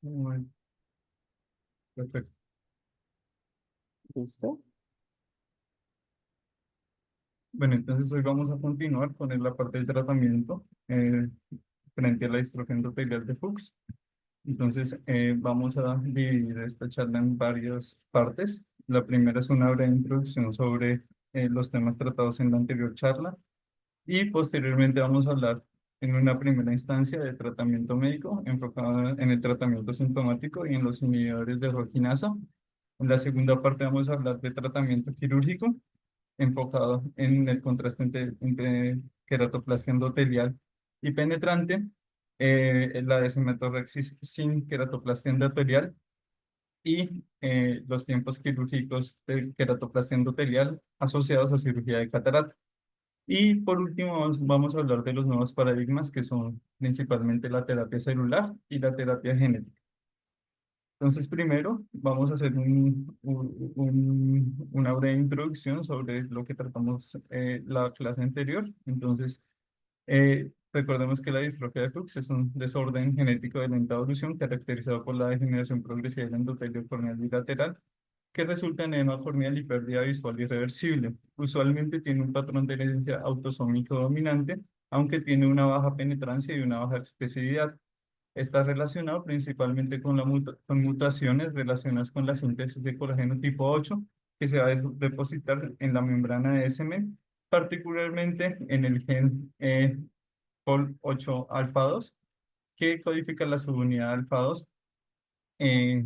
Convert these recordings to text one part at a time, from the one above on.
Muy perfecto. ¿Listo? Bueno, entonces hoy vamos a continuar con la parte del tratamiento frente a la distrofia endotelial de Fuchs. Entonces, vamos a dividir esta charla en varias partes. La primera es una breve introducción sobre los temas tratados en la anterior charla y posteriormente vamos a hablar en una primera instancia de tratamiento médico enfocado en el tratamiento sintomático y en los inhibidores de uroquinasa. En la segunda parte vamos a hablar de tratamiento quirúrgico enfocado en el contraste entre queratoplastia endotelial y penetrante, la desimetorrexis sin queratoplastia endotelial y los tiempos quirúrgicos de queratoplastia endotelial asociados a cirugía de catarata. Y por último, vamos a hablar de los nuevos paradigmas que son principalmente la terapia celular y la terapia genética. Entonces, primero vamos a hacer una breve introducción sobre lo que tratamos la clase anterior. Entonces, recordemos que la distrofia de Fuchs es un desorden genético de lenta evolución caracterizado por la degeneración progresiva del endotelio corneal bilateral que resulta en edema corneal y pérdida visual irreversible. Usualmente tiene un patrón de herencia autosómico dominante, aunque tiene una baja penetrancia y una baja expresividad. Está relacionado principalmente con, con mutaciones relacionadas con la síntesis de colágeno tipo 8, que se va a depositar en la membrana de SM, particularmente en el gen Pol8 alfa 2, que codifica la subunidad alfa 2, eh,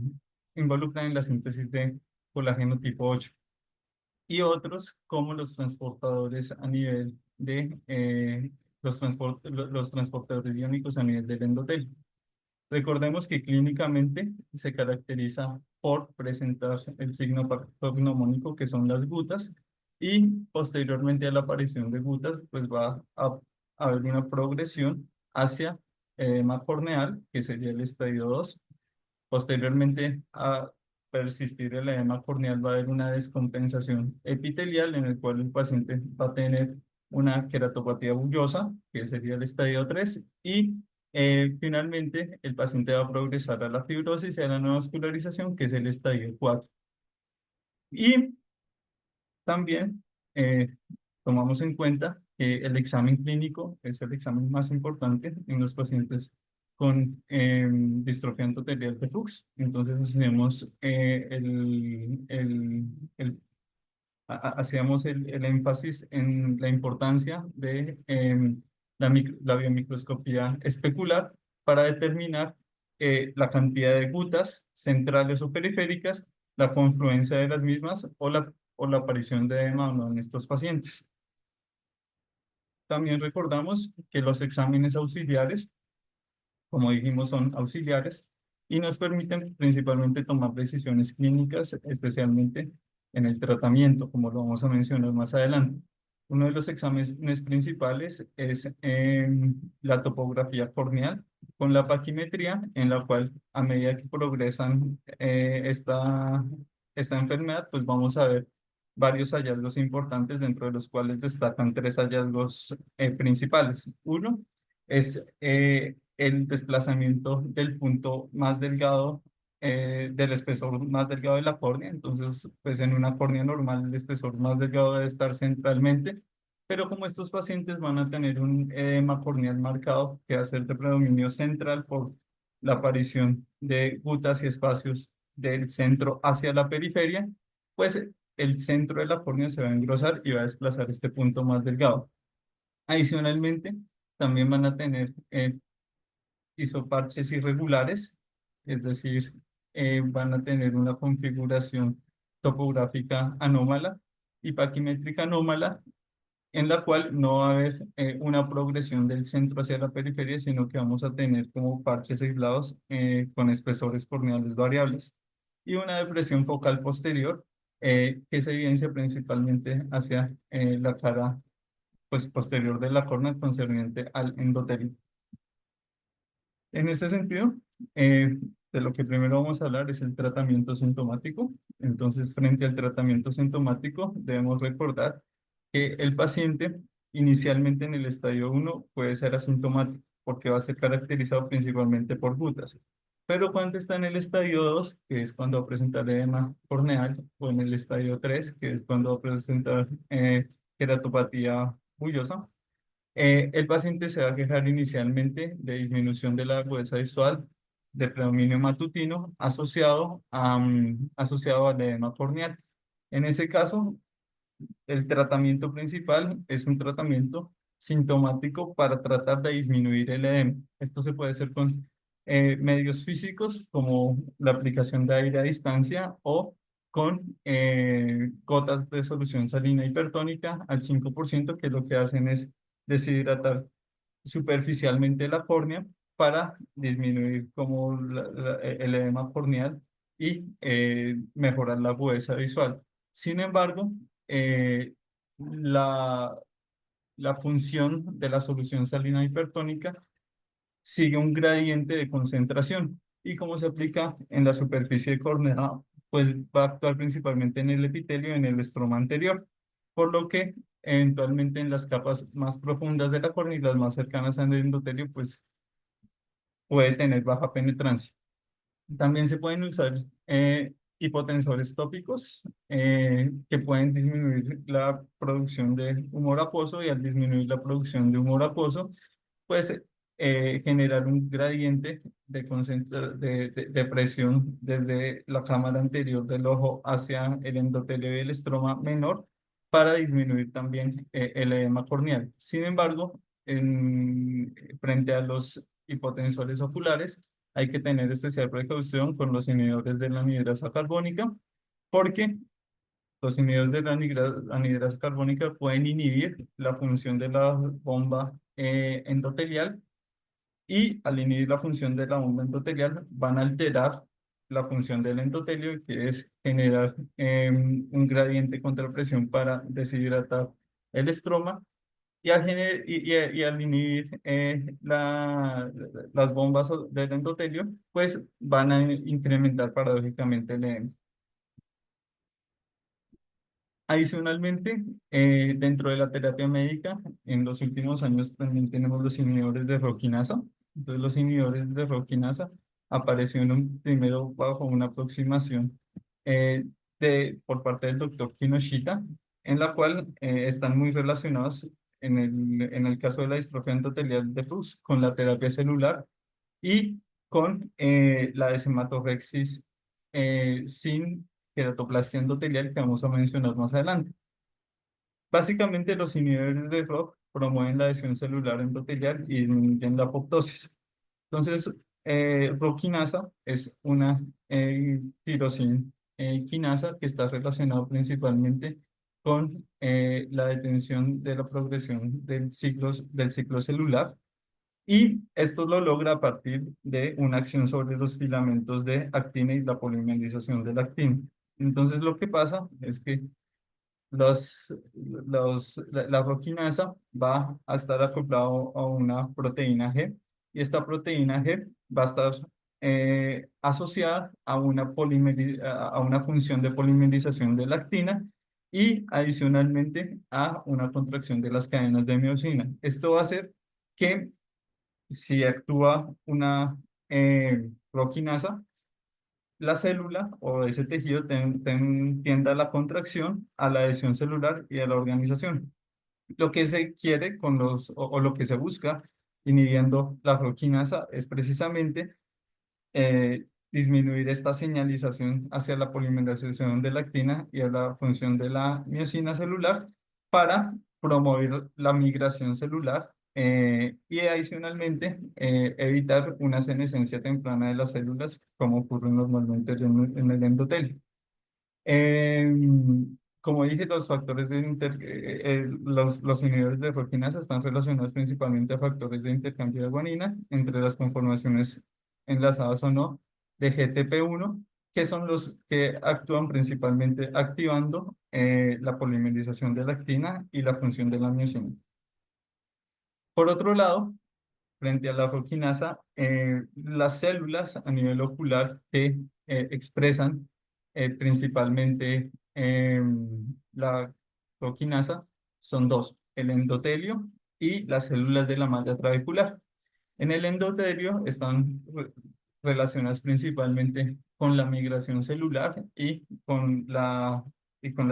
involucra en la síntesis de colágeno tipo 8 y otros como los transportadores a nivel de los transportadores iónicos a nivel del endotelio. Recordemos que clínicamente se caracteriza por presentar el signo patognomónico que son las gutas y posteriormente a la aparición de gutas pues va a haber una progresión hacia edema corneal que sería el estadio 2. Posteriormente a persistir el edema corneal va a haber una descompensación epitelial en el cual el paciente va a tener una queratopatía bullosa, que sería el estadio 3, y finalmente el paciente va a progresar a la fibrosis y a la neovascularización, que es el estadio 4. Y también tomamos en cuenta que el examen clínico es el examen más importante en los pacientes con distrofia endotelial de Fuchs. Entonces hacemos hacíamos el énfasis en la importancia de la biomicroscopía especular para determinar la cantidad de gutas centrales o periféricas, la confluencia de las mismas o la aparición de edema o no en estos pacientes. También recordamos que los exámenes auxiliares, como dijimos, son auxiliares y nos permiten principalmente tomar decisiones clínicas, especialmente en el tratamiento, como lo vamos a mencionar más adelante. Uno de los exámenes principales es la topografía corneal con la paquimetría, en la cual a medida que progresan esta enfermedad, pues vamos a ver varios hallazgos importantes, dentro de los cuales destacan tres hallazgos principales. Uno es el desplazamiento del punto más delgado, del espesor más delgado de la córnea. Entonces, pues en una córnea normal el espesor más delgado debe estar centralmente, pero como estos pacientes van a tener un edema corneal marcado que va a ser de predominio central por la aparición de gutas y espacios del centro hacia la periferia, pues el centro de la córnea se va a engrosar y va a desplazar este punto más delgado. Adicionalmente, también van a tener isoparches irregulares, es decir, van a tener una configuración topográfica anómala y paquimétrica anómala, en la cual no va a haber una progresión del centro hacia la periferia, sino que vamos a tener como parches aislados con espesores corneales variables y una depresión focal posterior que se evidencia principalmente hacia la cara pues, posterior de la córnea concerniente al endotelio. En este sentido, de lo que primero vamos a hablar es el tratamiento sintomático. Entonces, frente al tratamiento sintomático, debemos recordar que el paciente inicialmente en el estadio 1 puede ser asintomático porque va a ser caracterizado principalmente por gutas. Pero cuando está en el estadio 2, que es cuando va a presentar edema corneal, o en el estadio 3, que es cuando va a presentar queratopatía bullosa, el paciente se va a quejar inicialmente de disminución de la agudeza visual, de predominio matutino asociado al edema corneal. En ese caso, el tratamiento principal es un tratamiento sintomático para tratar de disminuir el edema. Esto se puede hacer con medios físicos como la aplicación de aire a distancia o con gotas de solución salina hipertónica al 5%, que lo que hacen es deshidratar superficialmente la córnea para disminuir como el edema corneal y mejorar la agudeza visual. Sin embargo, eh, la, la función de la solución salina hipertónica sigue un gradiente de concentración y como se aplica en la superficie córnea, pues va a actuar principalmente en el epitelio, en el estroma anterior, por lo que eventualmente en las capas más profundas de la córnea y las más cercanas al endotelio, pues puede tener baja penetrancia. También se pueden usar hipotensores tópicos que pueden disminuir la producción de humor acuoso y al disminuir la producción de humor acuoso, pues generar un gradiente de presión desde la cámara anterior del ojo hacia el endotelio y el estroma menor para disminuir también el edema corneal. Sin embargo, frente a los hipotensores oculares, hay que tener especial precaución con los inhibidores de la anhidrasa carbónica, porque los inhibidores de la anhidrasa carbónica pueden inhibir la función de la bomba endotelial y al inhibir la función de la bomba endotelial van a alterar la función del endotelio, que es generar un gradiente de contrapresión para deshidratar el estroma y al inhibir las bombas del endotelio, pues van a incrementar paradójicamente el edema. Adicionalmente, dentro de la terapia médica, en los últimos años también tenemos los inhibidores de roquinasa. Entonces, los inhibidores de roquinasa aparecieron primero bajo una aproximación por parte del doctor Kinoshita, en la cual están muy relacionados en el caso de la distrofia endotelial de Fuchs con la terapia celular y con la desematorrexis sin queratoplastia endotelial que vamos a mencionar más adelante. Básicamente, los inhibidores de ROC promueven la adhesión celular endotelial y disminuyen la apoptosis. Entonces, roquinasa es una tirosin quinasa que está relacionada principalmente con la detención de la progresión del ciclo celular y esto lo logra a partir de una acción sobre los filamentos de actina y la polimerización de la actina. Entonces, lo que pasa es que la roquinasa va a estar acoplado a una proteína G y esta proteína G va a estar asociada a a una función de polimerización de la actina y adicionalmente a una contracción de las cadenas de miosina. Esto va a hacer que si actúa una roquinasa, la célula o ese tejido tienda a la contracción, a la adhesión celular y a la organización. Lo que se quiere o lo que se busca inhibiendo la roquinasa es precisamente disminuir esta señalización hacia la polimerización de la actina y a la función de la miosina celular para promover la migración celular y adicionalmente evitar una senescencia temprana de las células como ocurre normalmente en el endotelio. Eh, Como dije, los factores los inhibidores de proteínas están relacionados principalmente a factores de intercambio de guanina entre las conformaciones enlazadas o no de GTP1, que son los que actúan principalmente activando la polimerización de la actina y la función de la miosina. Por otro lado, frente a la roquinasa, las células a nivel ocular que expresan principalmente la roquinasa son dos, el endotelio y las células de la malla trabecular. En el endotelio están relacionadas principalmente con la migración celular y con la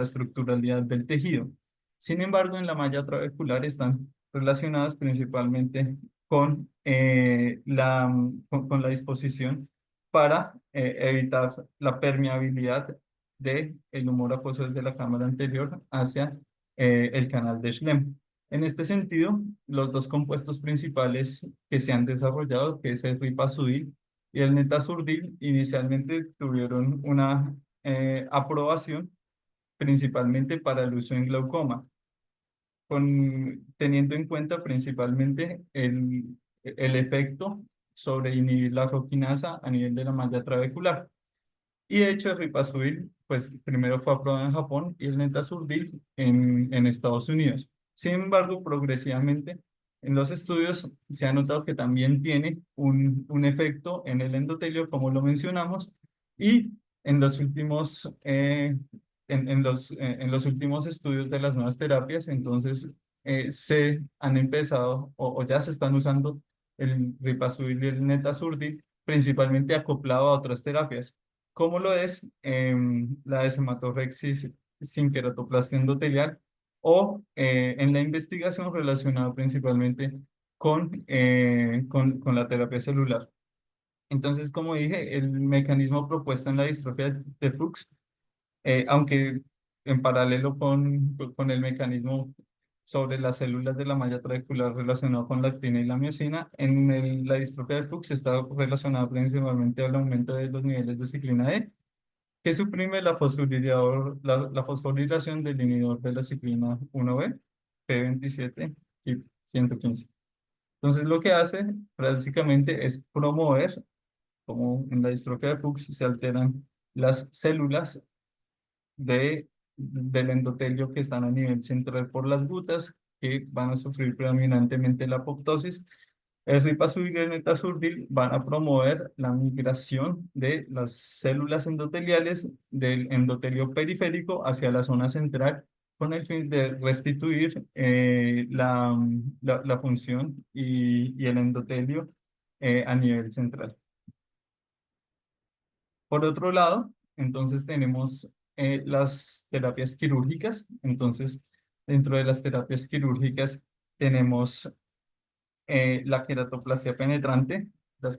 estructuralidad del tejido. Sin embargo, en la malla trabecular están relacionadas principalmente con la disposición para evitar la permeabilidad del humor acuoso de la cámara anterior hacia el canal de Schlemm. En este sentido, los dos compuestos principales que se han desarrollado, que es el ripazudil y el netazurdil, inicialmente tuvieron una aprobación principalmente para el uso en glaucoma, teniendo en cuenta principalmente el efecto sobre inhibir la roquinasa a nivel de la malla trabecular. Y de hecho, el ripazudil, pues primero fue aprobado en Japón y el netazurdil en Estados Unidos. Sin embargo, progresivamente en los estudios se ha notado que también tiene un efecto en el endotelio, como lo mencionamos, y en los últimos, en los últimos estudios de las nuevas terapias, entonces se han empezado o ya se están usando el ripazudil y el netazurdil, principalmente acoplado a otras terapias como lo es la desematorrexis sin queratoplastia endotelial o en la investigación relacionada principalmente con la terapia celular. Entonces, como dije, el mecanismo propuesto en la distrofia de Fuchs, aunque en paralelo con el mecanismo sobre las células de la malla trabecular relacionado con la actina y la miosina, la distrofia de Fuchs está relacionada principalmente al aumento de los niveles de ciclina E que suprime la fosforilación del inhibidor de la ciclina 1B, P27, y 115. Entonces, lo que hace básicamente es promover, como en la distrofia de Fuchs se alteran las células del endotelio que están a nivel central por las gutas, que van a sufrir predominantemente la apoptosis. El ripazudil y el netazurdil van a promover la migración de las células endoteliales del endotelio periférico hacia la zona central con el fin de restituir la función y el endotelio a nivel central. Por otro lado, entonces tenemos las terapias quirúrgicas. Entonces, dentro de las terapias quirúrgicas tenemos la queratoplastia penetrante, las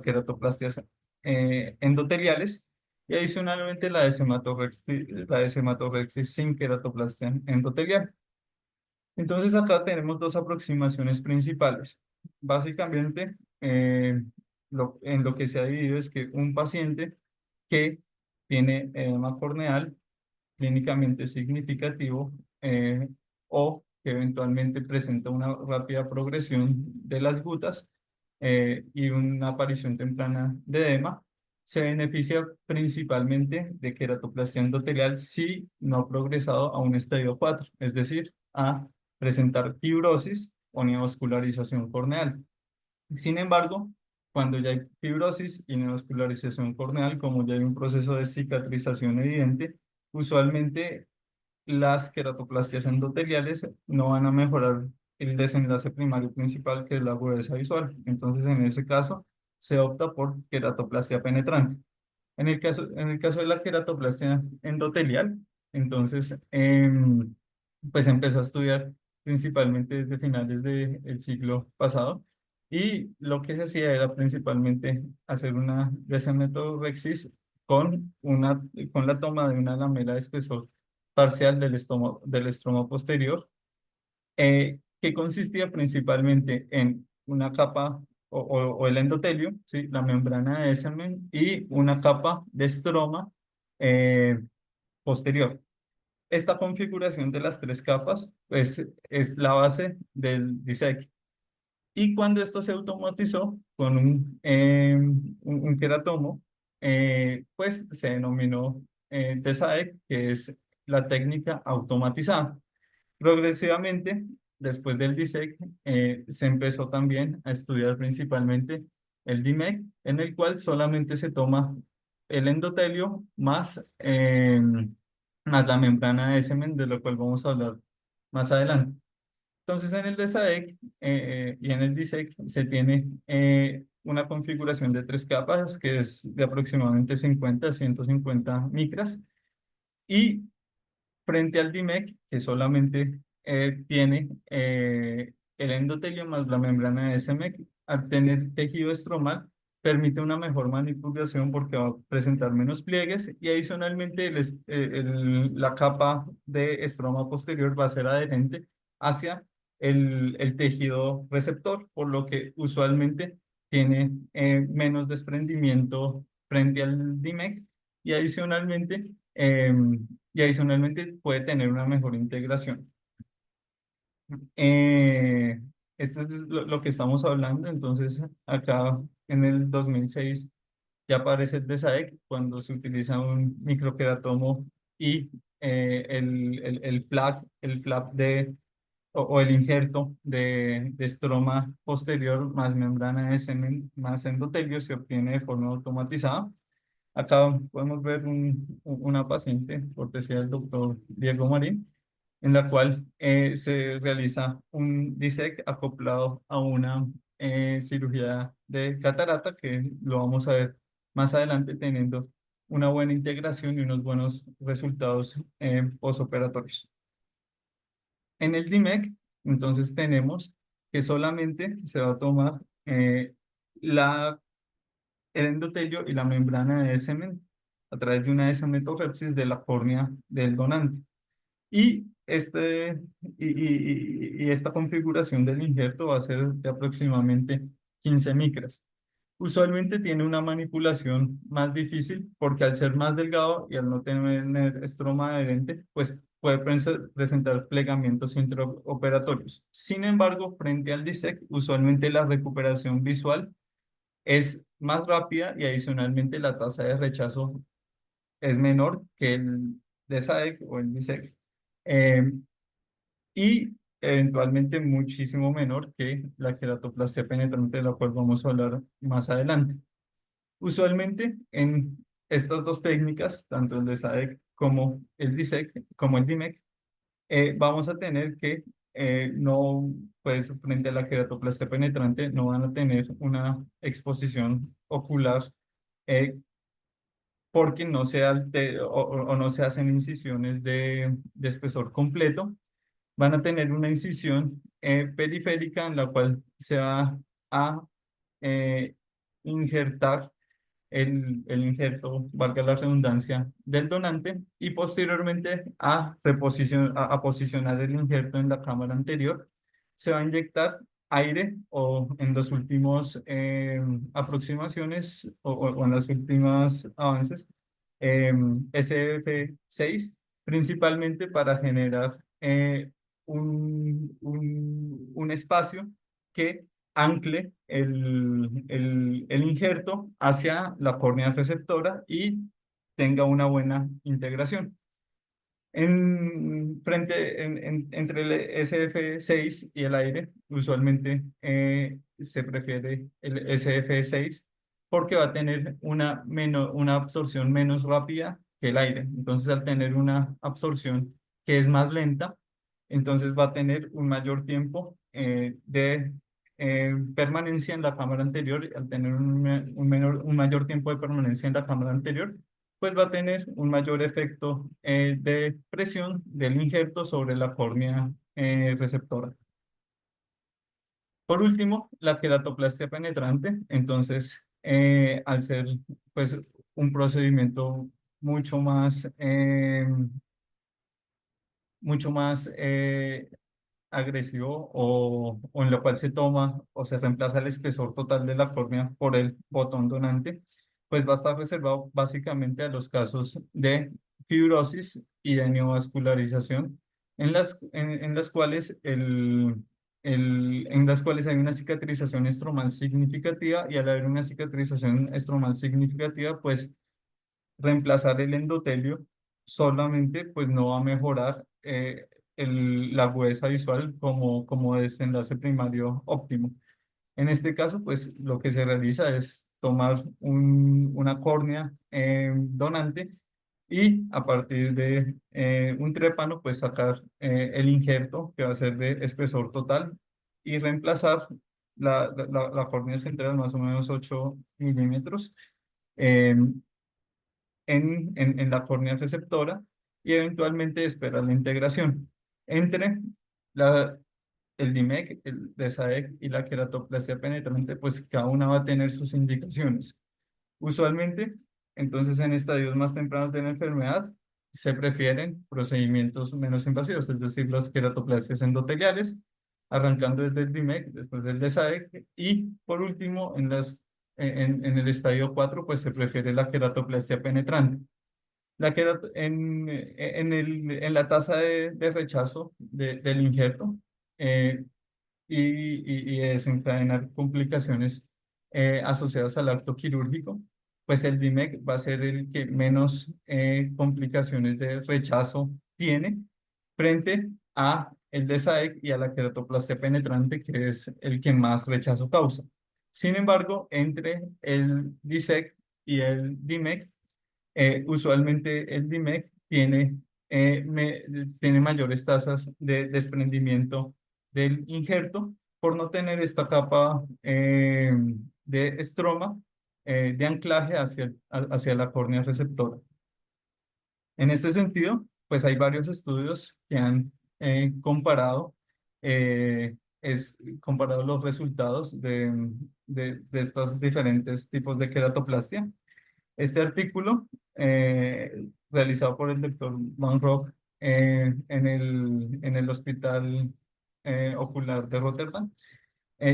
queratoplastias endoteliales y adicionalmente la desematorrexis sin queratoplastia endotelial. Entonces acá tenemos dos aproximaciones principales. Básicamente, en lo que se ha dividido es que un paciente que tiene edema corneal clínicamente significativo o que eventualmente presenta una rápida progresión de las gutas y una aparición temprana de edema, se beneficia principalmente de queratoplastia endotelial si no ha progresado a un estadio 4, es decir, a presentar fibrosis o neovascularización corneal. Sin embargo, cuando ya hay fibrosis y neovascularización corneal, como ya hay un proceso de cicatrización evidente, usualmente las queratoplastias endoteliales no van a mejorar el desenlace primario principal, que es la agudeza visual. Entonces, en ese caso, se opta por queratoplastia penetrante. En el caso de la queratoplastia endotelial, entonces, pues empezó a estudiar principalmente desde finales del siglo pasado y lo que se hacía era principalmente hacer una desenmetorrexis con la toma de una lamela de espesor parcial del estroma posterior, que consistía principalmente en una capa o el endotelio, ¿sí? La membrana de semen y una capa de estroma eh, posterior. Esta configuración de las tres capas pues, es la base del DISEC. Y cuando esto se automatizó con un queratomo, pues se denominó DESAEC, que es la técnica automatizada. Progresivamente, después del DISEC, se empezó también a estudiar principalmente el DIMEC, en el cual solamente se toma el endotelio más la membrana de semen, de lo cual vamos a hablar más adelante. Entonces, en el DESAEC y en el DISEC se tiene una configuración de 3 capas que es de aproximadamente 50 a 150 micras. Y frente al DIMEC, que solamente tiene el endotelio más la membrana de SMEC, al tener tejido estromal, permite una mejor manipulación porque va a presentar menos pliegues y adicionalmente la capa de estroma posterior va a ser adherente hacia el tejido receptor, por lo que usualmente tiene menos desprendimiento frente al DIMEC y adicionalmente puede tener una mejor integración. Eh, Esto es lo que estamos hablando. Entonces, acá en el 2006 ya aparece el DESAEC cuando se utiliza un microqueratomo y el flap o el injerto de estroma posterior más membrana de semen más endotelio se obtiene de forma automatizada. Acá podemos ver una paciente, cortesía del doctor Diego Marín, en la cual se realiza un DISEC acoplado a una cirugía de catarata, que lo vamos a ver más adelante teniendo una buena integración y unos buenos resultados posoperatorios. En el DIMEC, entonces tenemos que solamente se va a tomar la el endotelio y la membrana de semen a través de una desametofepsis de la córnea del donante. Y esta configuración del injerto va a ser de aproximadamente 15 micras. Usualmente tiene una manipulación más difícil porque al ser más delgado y al no tener estroma adherente, pues puede presentar plegamientos intraoperatorios. Sin embargo, frente al DISEC, usualmente la recuperación visual es más rápida y adicionalmente la tasa de rechazo es menor que el DSAEC o el DISEC, eh, y eventualmente muchísimo menor que la queratoplastia penetrante, de la cual vamos a hablar más adelante. Usualmente en estas dos técnicas, tanto el DSAEC como el DISEC, como el DIMEC, vamos a tener que no, pues frente a la queratoplastia penetrante, no van a tener una exposición ocular eh, porque no se o no se hacen incisiones de espesor completo. Van a tener una incisión periférica en la cual se va a eh, injertar el injerto, valga la redundancia, del donante y posteriormente a posicionar el injerto en la cámara anterior. Se va a inyectar aire o en las últimas aproximaciones o en las últimas avances, SF6, principalmente para generar un espacio que ancle el injerto hacia la córnea receptora y tenga una buena integración. Entre el SF6 y el aire, usualmente se prefiere el SF6 porque va a tener una absorción menos rápida que el aire. Entonces, al tener una absorción que es más lenta, entonces va a tener un mayor tiempo de permanencia en la cámara anterior. Y al tener un mayor tiempo de permanencia en la cámara anterior, pues va a tener un mayor efecto de presión del injerto sobre la córnea receptora. Por último, la queratoplastia penetrante. Entonces, al ser pues un procedimiento mucho más, mucho más agresivo o en lo cual se toma o se reemplaza el espesor total de la córnea por el botón donante, pues va a estar reservado básicamente a los casos de fibrosis y de neovascularización en las cuales en las cuales hay una cicatrización estromal significativa, y al haber una cicatrización estromal significativa, pues reemplazar el endotelio solamente pues no va a mejorar la agudeza visual como desenlace primario óptimo. En este caso, pues lo que se realiza es tomar una córnea donante y a partir de un trépano, pues sacar el injerto que va a ser de espesor total y reemplazar la córnea central, más o menos 8 milímetros, eh, en la córnea receptora y eventualmente esperar la integración entre la, el DIMEC, el DESAEC y la queratoplastia penetrante, pues cada una va a tener sus indicaciones. Usualmente, entonces en estadios más tempranos de la enfermedad, se prefieren procedimientos menos invasivos, es decir, las queratoplastias endoteliales, arrancando desde el DIMEC, después del DESAEC, y por último, en el estadio 4 pues se prefiere la queratoplastia penetrante. En la tasa de rechazo del injerto, eh, y desencadenar complicaciones asociadas al acto quirúrgico, pues el DIMEC va a ser el que menos complicaciones de rechazo tiene frente a el DESAEC y a la queratoplastia penetrante, que es el que más rechazo causa. Sin embargo, entre el DISEC y el DIMEC, usualmente el DIMEC tiene mayores tasas de desprendimiento del injerto por no tener esta capa de estroma de anclaje hacia la córnea receptora. En este sentido, pues hay varios estudios que han comparado, comparado los resultados de estos diferentes tipos de queratoplastia. Este artículo, realizado por el doctor Van Rock en el Hospital Ocular de Rotterdam,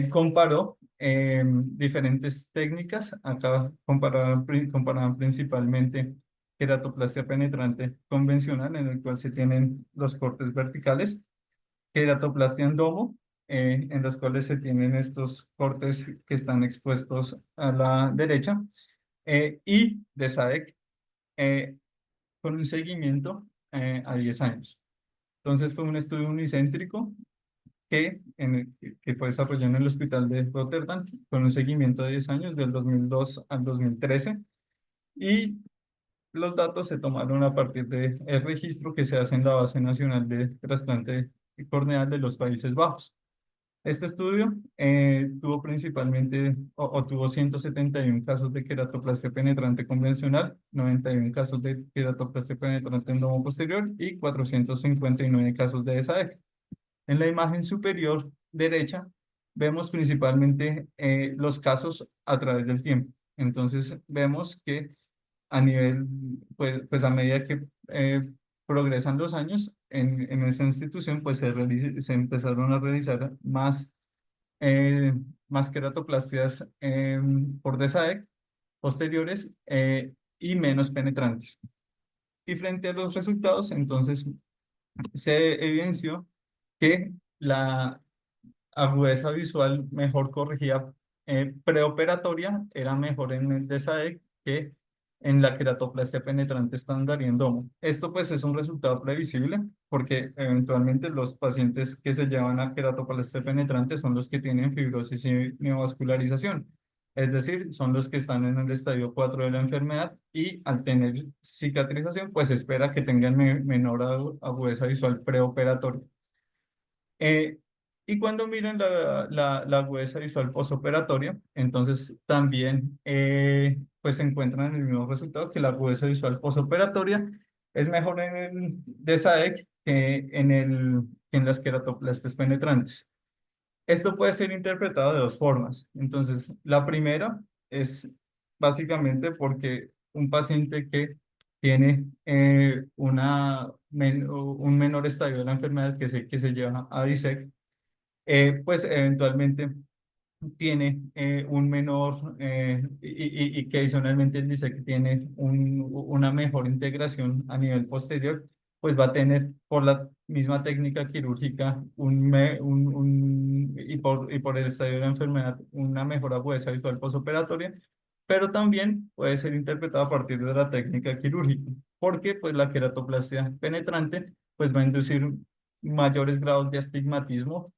comparó diferentes técnicas. Acá comparaban principalmente queratoplastia penetrante convencional, en el cual se tienen los cortes verticales, queratoplastia endomo, en los cuales se tienen estos cortes que están expuestos a la derecha, y de SADC, con un seguimiento a 10 años. Entonces fue un estudio unicéntrico que fue desarrollado en el Hospital de Rotterdam con un seguimiento de 10 años, del 2002 al 2013, y los datos se tomaron a partir del registro que se hace en la Base Nacional de Trasplante Corneal de los Países Bajos. Este estudio tuvo principalmente, o tuvo 171 casos de queratoplastia penetrante convencional, 91 casos de queratoplastia penetrante endomo posterior y 459 casos de ESAEC. En la imagen superior derecha vemos principalmente los casos a través del tiempo. Entonces vemos que a nivel, pues a medida que progresan los años en esa institución, pues se empezaron a realizar eh, más queratoplastias por DESAEC posteriores, y menos penetrantes. Y frente a los resultados, entonces se evidenció que la agudeza visual mejor corregida preoperatoria era mejor en el DESAEC que en la queratoplastia penetrante estándar y endomo. Esto pues es un resultado previsible porque eventualmente los pacientes que se llevan a queratoplastia penetrante son los que tienen fibrosis y neovascularización. Es decir, son los que están en el estadio 4 de la enfermedad, y al tener cicatrización, pues se espera que tengan menor agudeza visual preoperatoria. Eh, y cuando miran la agudeza visual posoperatoria, entonces también pues se encuentran el mismo resultado, que la agudeza visual posoperatoria es mejor en el DESAEC que en las queratoplastas penetrantes. Esto puede ser interpretado de dos formas. Entonces, la primera es básicamente porque un paciente que tiene un menor estadio de la enfermedad, que se lleva a DISEC, pues eventualmente tiene un menor, y que adicionalmente él dice que tiene una mejor integración a nivel posterior, pues va a tener por la misma técnica quirúrgica y por el estadio de la enfermedad una mejor agudeza visual posoperatoria, pero también puede ser interpretado a partir de la técnica quirúrgica, porque pues la queratoplastia penetrante pues va a inducir mayores grados de astigmatismo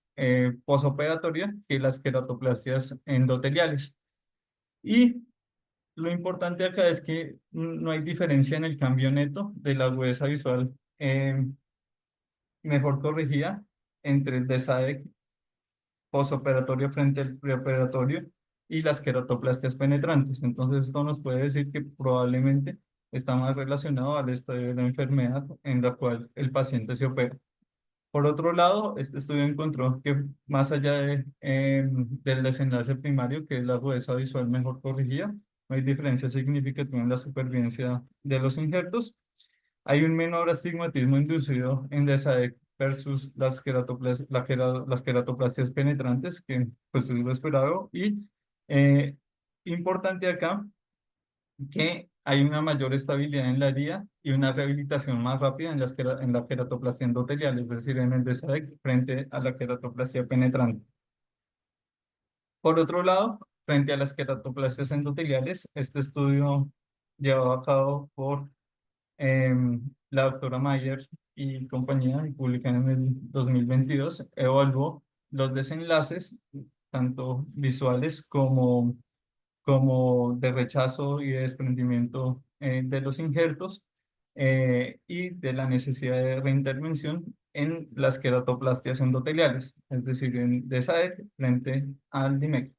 posoperatoria que las queratoplastias endoteliales. Y lo importante acá es que no hay diferencia en el cambio neto de la agudeza visual mejor corregida entre el DESAEC posoperatorio frente al preoperatorio y las queratoplastias penetrantes. Entonces, esto nos puede decir que probablemente está más relacionado al estadio de la enfermedad en la cual el paciente se opera. Por otro lado, este estudio encontró que más allá del desenlace primario, que es la agudeza visual mejor corrigida, no hay diferencia significativa en la supervivencia de los injertos. Hay un menor astigmatismo inducido en DESAEC versus las queratoplastias penetrantes, que pues es lo esperado. Y eh, importante acá que hay una mayor estabilidad en la herida y una rehabilitación más rápida en la queratoplastia endotelial, es decir, en el DESAEC frente a la queratoplastia penetrante. Por otro lado, frente a las queratoplastias endoteliales, este estudio llevado a cabo por la doctora Mayer y compañía, y publicado en el 2022, evaluó los desenlaces, tanto visuales como de rechazo y de desprendimiento de los injertos y de la necesidad de reintervención en las queratoplastias endoteliales, es decir, en DESAEC frente al DIMEC.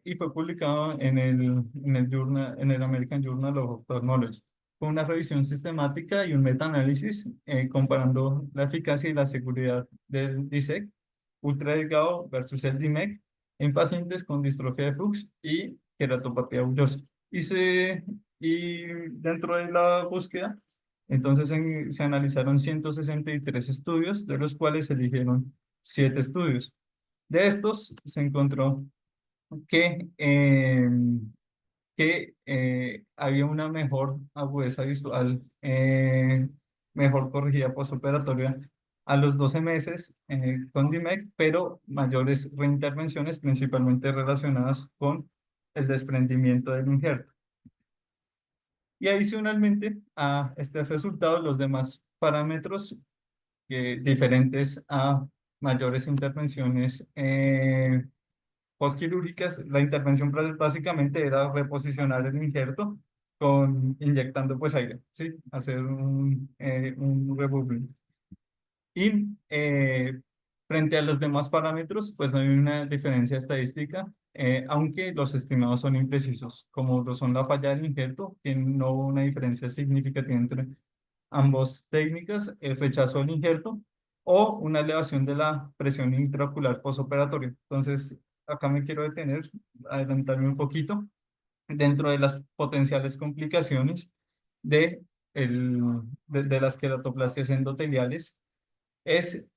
Y fue publicado en el American Journal of Ophthalmology, con una revisión sistemática y un metaanálisis comparando la eficacia y la seguridad del DISEC ultra delgado versus el DIMEC en pacientes con distrofia de Fuchs y queratopatía bullosa. Y dentro de la búsqueda, entonces se analizaron 163 estudios, de los cuales se eligieron 7 estudios. De estos se encontró que, había una mejor agudeza visual, mejor corrigida postoperatoria a los 12 meses con DIMEC, pero mayores reintervenciones principalmente relacionadas con el desprendimiento del injerto. Y adicionalmente a este resultado, los demás parámetros diferentes a mayores intervenciones postquirúrgicas, la intervención básicamente era reposicionar el injerto inyectando pues aire, ¿sí? Hacer un rebubbling. Y frente a los demás parámetros, pues no hay una diferencia estadística, aunque los estimados son imprecisos, como lo son la falla del injerto, que no hubo una diferencia significativa entre ambas técnicas, el rechazo del injerto o una elevación de la presión intraocular posoperatoria. Entonces, acá me quiero detener, adelantarme un poquito, dentro de las potenciales complicaciones de, de las queratoplastias endoteliales es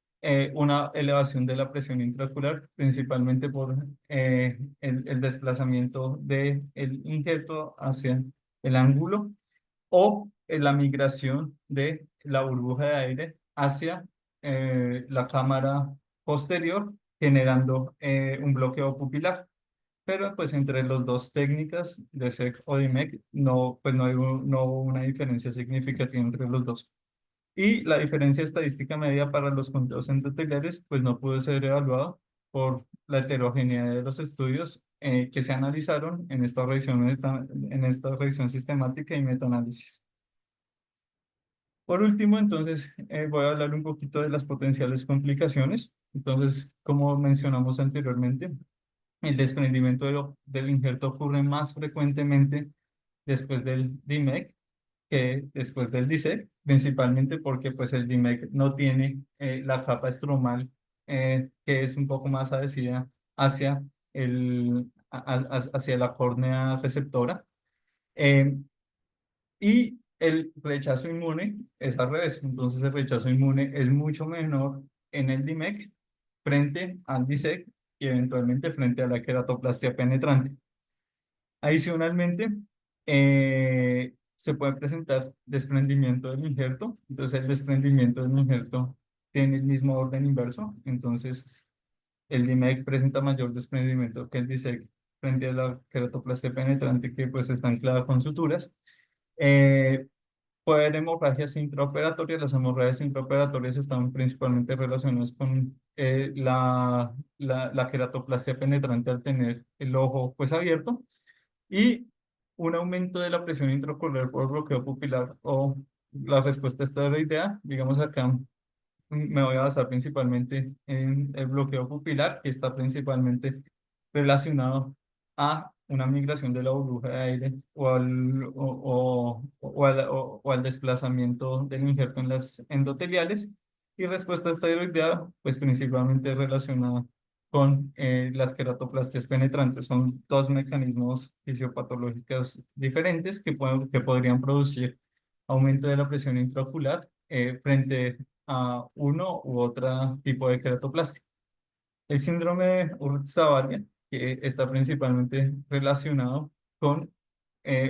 una elevación de la presión intraocular, principalmente por el desplazamiento del injerto hacia el ángulo o la migración de la burbuja de aire hacia la cámara posterior, generando un bloqueo pupilar. Pero pues entre las dos técnicas de SEC o DIMEC no, pues no hubo una diferencia significativa entre los dos. Y la diferencia estadística media para los conteos endoteliales pues no pudo ser evaluada por la heterogeneidad de los estudios que se analizaron en esta en esta revisión sistemática y metaanálisis. Por último, entonces, voy a hablar un poquito de las potenciales complicaciones. Entonces, como mencionamos anteriormente, el desprendimiento del injerto ocurre más frecuentemente después del DIMEC que después del DISEC, principalmente porque pues el DIMEC no tiene la capa estromal que es un poco más adhesida hacia, hacia la córnea receptora. Eh, y el rechazo inmune es al revés. Entonces el rechazo inmune es mucho menor en el DIMEC frente al DISEC y eventualmente frente a la queratoplastia penetrante. Adicionalmente, se puede presentar desprendimiento del injerto. Entonces el desprendimiento del injerto tiene el mismo orden inverso. Entonces el DIMEC presenta mayor desprendimiento que el DISEC frente a la queratoplastia penetrante que pues está anclada con suturas. Eh, Puede haber hemorragias intraoperatorias. Las hemorragias intraoperatorias están principalmente relacionadas con la queratoplastia penetrante al tener el ojo pues abierto y un aumento de la presión intraocular por bloqueo pupilar o la respuesta esteroidea. Digamos acá, me voy a basar principalmente en el bloqueo pupilar, que está principalmente relacionado a una migración de la burbuja de aire o al desplazamiento del injerto en las endoteliales. Y respuesta a esta idea, pues principalmente relacionada con las queratoplastias penetrantes. Son dos mecanismos fisiopatológicos diferentes que podrían producir aumento de la presión intraocular frente a uno u otro tipo de queratoplastia. El síndrome de Urtz-Zavaria, que está principalmente relacionado con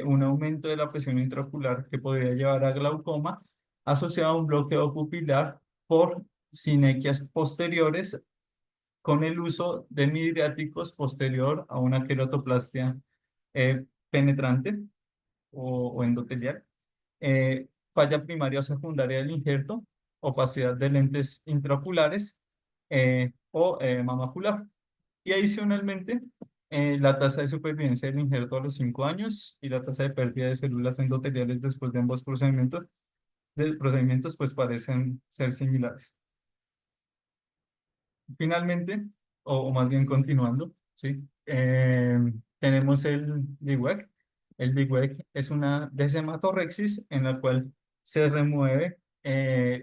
un aumento de la presión intraocular que podría llevar a glaucoma, asociado a un bloqueo pupilar por sinequias posteriores con el uso de midriáticos posterior a una queratoplastia penetrante o endotelial, falla primaria o secundaria del injerto, opacidad de lentes intraoculares o mamacular. Y adicionalmente, la tasa de supervivencia del injerto a los 5 años y la tasa de pérdida de células endoteliales después de ambos procedimientos pues parecen ser similares. Finalmente, o más bien continuando, ¿sí? Tenemos el DWEC. El DWEC es una desematorrexis en la cual se remueve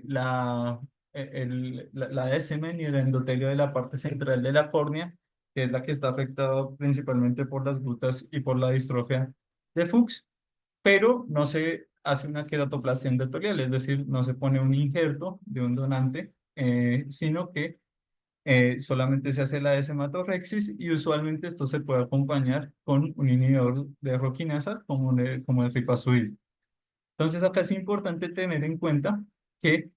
la descemen y el endotelio de la parte central de la córnea, que es la que está afectada principalmente por las glutas y por la distrofia de Fuchs, pero no se hace una queratoplastia endotelial, es decir, no se pone un injerto de un donante, sino que solamente se hace la desematorrexis y usualmente esto se puede acompañar con un inhibidor de roquinasa como el ripazudil. Entonces acá es importante tener en cuenta que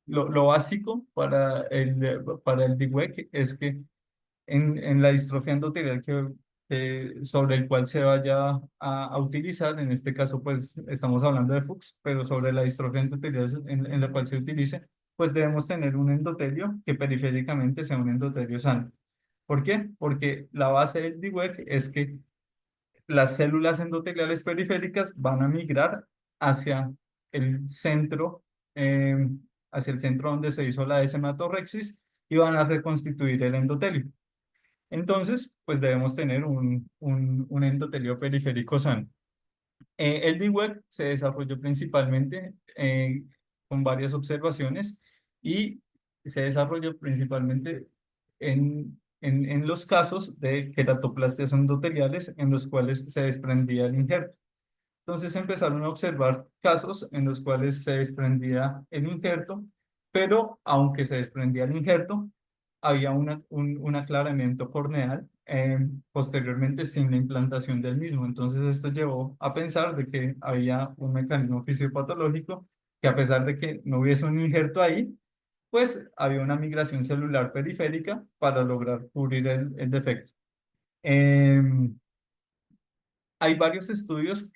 lo básico para el DWEC es que en la distrofia endotelial sobre el cual se vaya a utilizar, en este caso pues estamos hablando de Fuchs, pero sobre la distrofia endotelial en la cual se utilice, pues debemos tener un endotelio que periféricamente sea un endotelio sano. ¿Por qué? Porque la base del DWEC es que las células endoteliales periféricas van a migrar hacia el centro, eh, hacia el centro donde se hizo la hematorrexis y van a reconstituir el endotelio. Entonces, pues debemos tener un endotelio periférico sano. El DWEC se desarrolló principalmente con varias observaciones y se desarrolló principalmente en los casos de queratoplastias endoteliales en los cuales se desprendía el injerto. Entonces empezaron a observar casos en los cuales se desprendía el injerto, pero aunque se desprendía el injerto, había un aclaramiento corneal posteriormente sin la implantación del mismo. Entonces esto llevó a pensar de que había un mecanismo fisiopatológico que a pesar de que no hubiese un injerto ahí, pues había una migración celular periférica para lograr cubrir el defecto. Em, Hay varios estudios,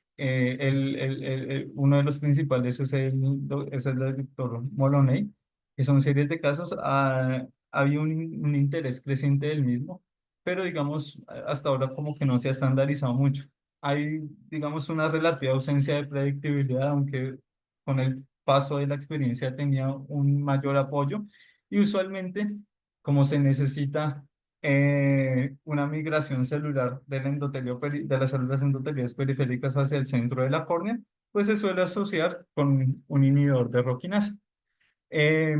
uno de los principales es el del doctor Moloney, que son series de casos. Había un interés creciente del mismo, pero digamos, hasta ahora como que no se ha estandarizado mucho. Hay, digamos, una relativa ausencia de predictibilidad, aunque con el paso de la experiencia tenía un mayor apoyo y usualmente, como se necesita una migración celular del de las células endoteliales periféricas hacia el centro de la córnea, pues se suele asociar con un inhibidor de roquinasa. Eh,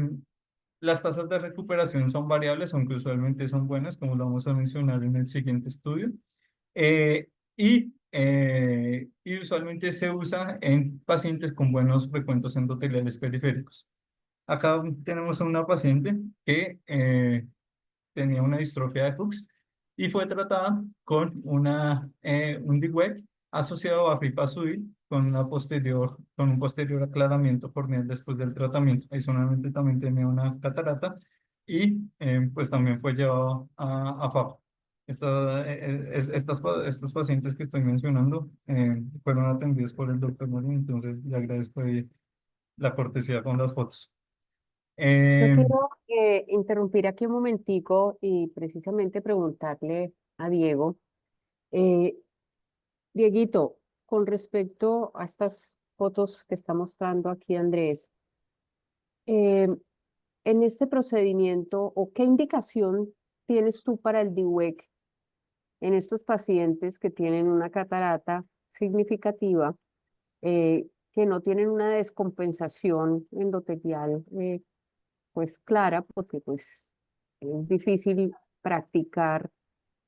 las tasas de recuperación son variables, aunque usualmente son buenas, como lo vamos a mencionar en el siguiente estudio. Y usualmente se usa en pacientes con buenos recuentos endoteliales periféricos. Acá tenemos a una paciente que tenía una distrofia de Fuchs y fue tratada con un DWEC asociado a ripazudil con un posterior aclaramiento corneal después del tratamiento. Adicionalmente también tenía una catarata y pues también fue llevado a FAP. Estos pacientes que estoy mencionando fueron atendidos por el doctor Morin, entonces le agradezco ahí la cortesía con las fotos. Yo Eh, quiero interrumpir aquí un momentico y precisamente preguntarle a Diego, eh, Dieguito, con respecto a estas fotos que está mostrando aquí Andrés, Eh, en este procedimiento, ¿o qué indicación tienes tú para el DIUEC en estos pacientes que tienen una catarata significativa, que no tienen una descompensación endotelial pues clara, porque pues es difícil practicar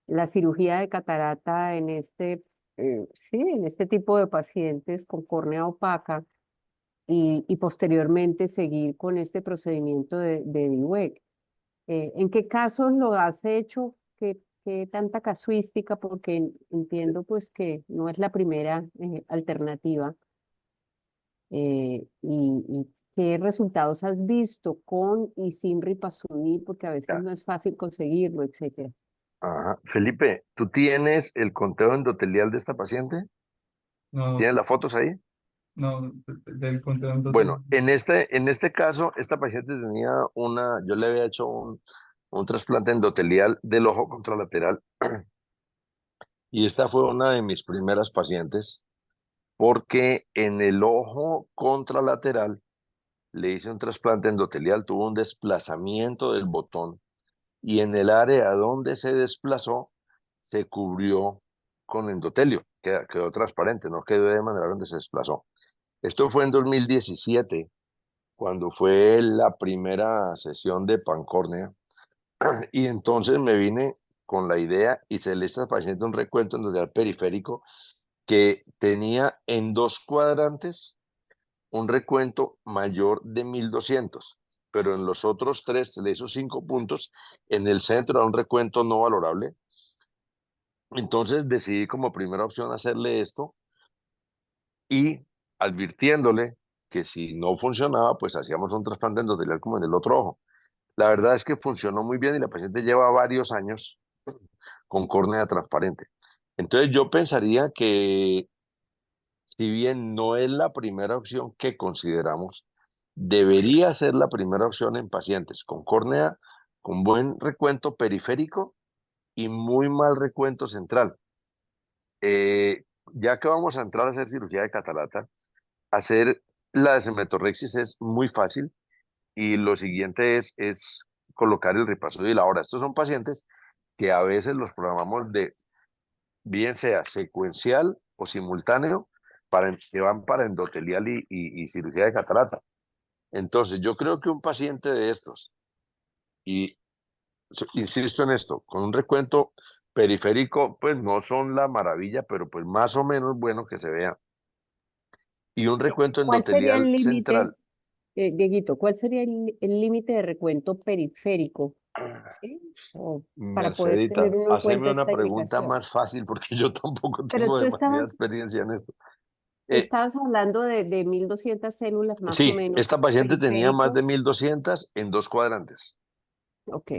la cirugía de catarata en sí, en este tipo de pacientes con córnea opaca y posteriormente seguir con este procedimiento de DIUEC? ¿En qué casos lo has hecho? ¿Qué tanta casuística? Porque entiendo pues que no es la primera alternativa. Y qué resultados has visto con y sin Ripasuni, porque a veces Ya. no es fácil conseguirlo, etcétera. Ajá. Felipe, ¿tú tienes el conteo endotelial de esta paciente? No, ¿Tienes las fotos ahí? no, del contenido Bueno, en este caso, esta paciente tenía yo le había hecho un trasplante endotelial del ojo contralateral y esta fue una de mis primeras pacientes porque en el ojo contralateral le hice un trasplante endotelial, tuvo un desplazamiento del botón y en el área donde se desplazó se cubrió con endotelio, quedó transparente, no quedó de manera donde se desplazó. Esto fue en 2017, cuando fue la primera sesión de pancórnea, y entonces me vine con la idea y se le hizo al paciente un recuento endotelial periférico que tenía en 2 cuadrantes un recuento mayor de 1200, pero en los otros 3 se le hizo 5 puntos, en el centro era un recuento no valorable. Entonces decidí como primera opción hacerle esto y advirtiéndole que si no funcionaba, pues hacíamos un trasplante endotelial como en el otro ojo. La verdad es que funcionó muy bien y la paciente lleva varios años con córnea transparente. Entonces yo pensaría que si bien no es la primera opción que consideramos, debería ser la primera opción en pacientes con córnea con buen recuento periférico y muy mal recuento central. Eh, ya que vamos a entrar a hacer cirugía de catarata, hacer la desemetorrexis es muy fácil y lo siguiente es colocar el Ripasudil. Ahora, estos son pacientes que a veces los programamos de bien sea secuencial o simultáneo que van para endotelial y cirugía de catarata. Entonces, yo creo que un paciente de estos, y insisto en esto, con un recuento periférico, pues no son la maravilla, pero pues más o menos bueno que se vea. Y un recuento ¿Cuál sería endotelial el límite, central. Dieguito, cuál sería el límite de recuento periférico? ¿Sí? O para poder tener Mercedita, uno en haceme cuenta una esta pregunta indicación. más fácil porque yo tampoco Pero tengo demasiada experiencia en esto. Eh, estabas hablando de 1200 células más o sí, menos esta paciente tenía más de periférico. 1200 en 2 cuadrantes. Ok,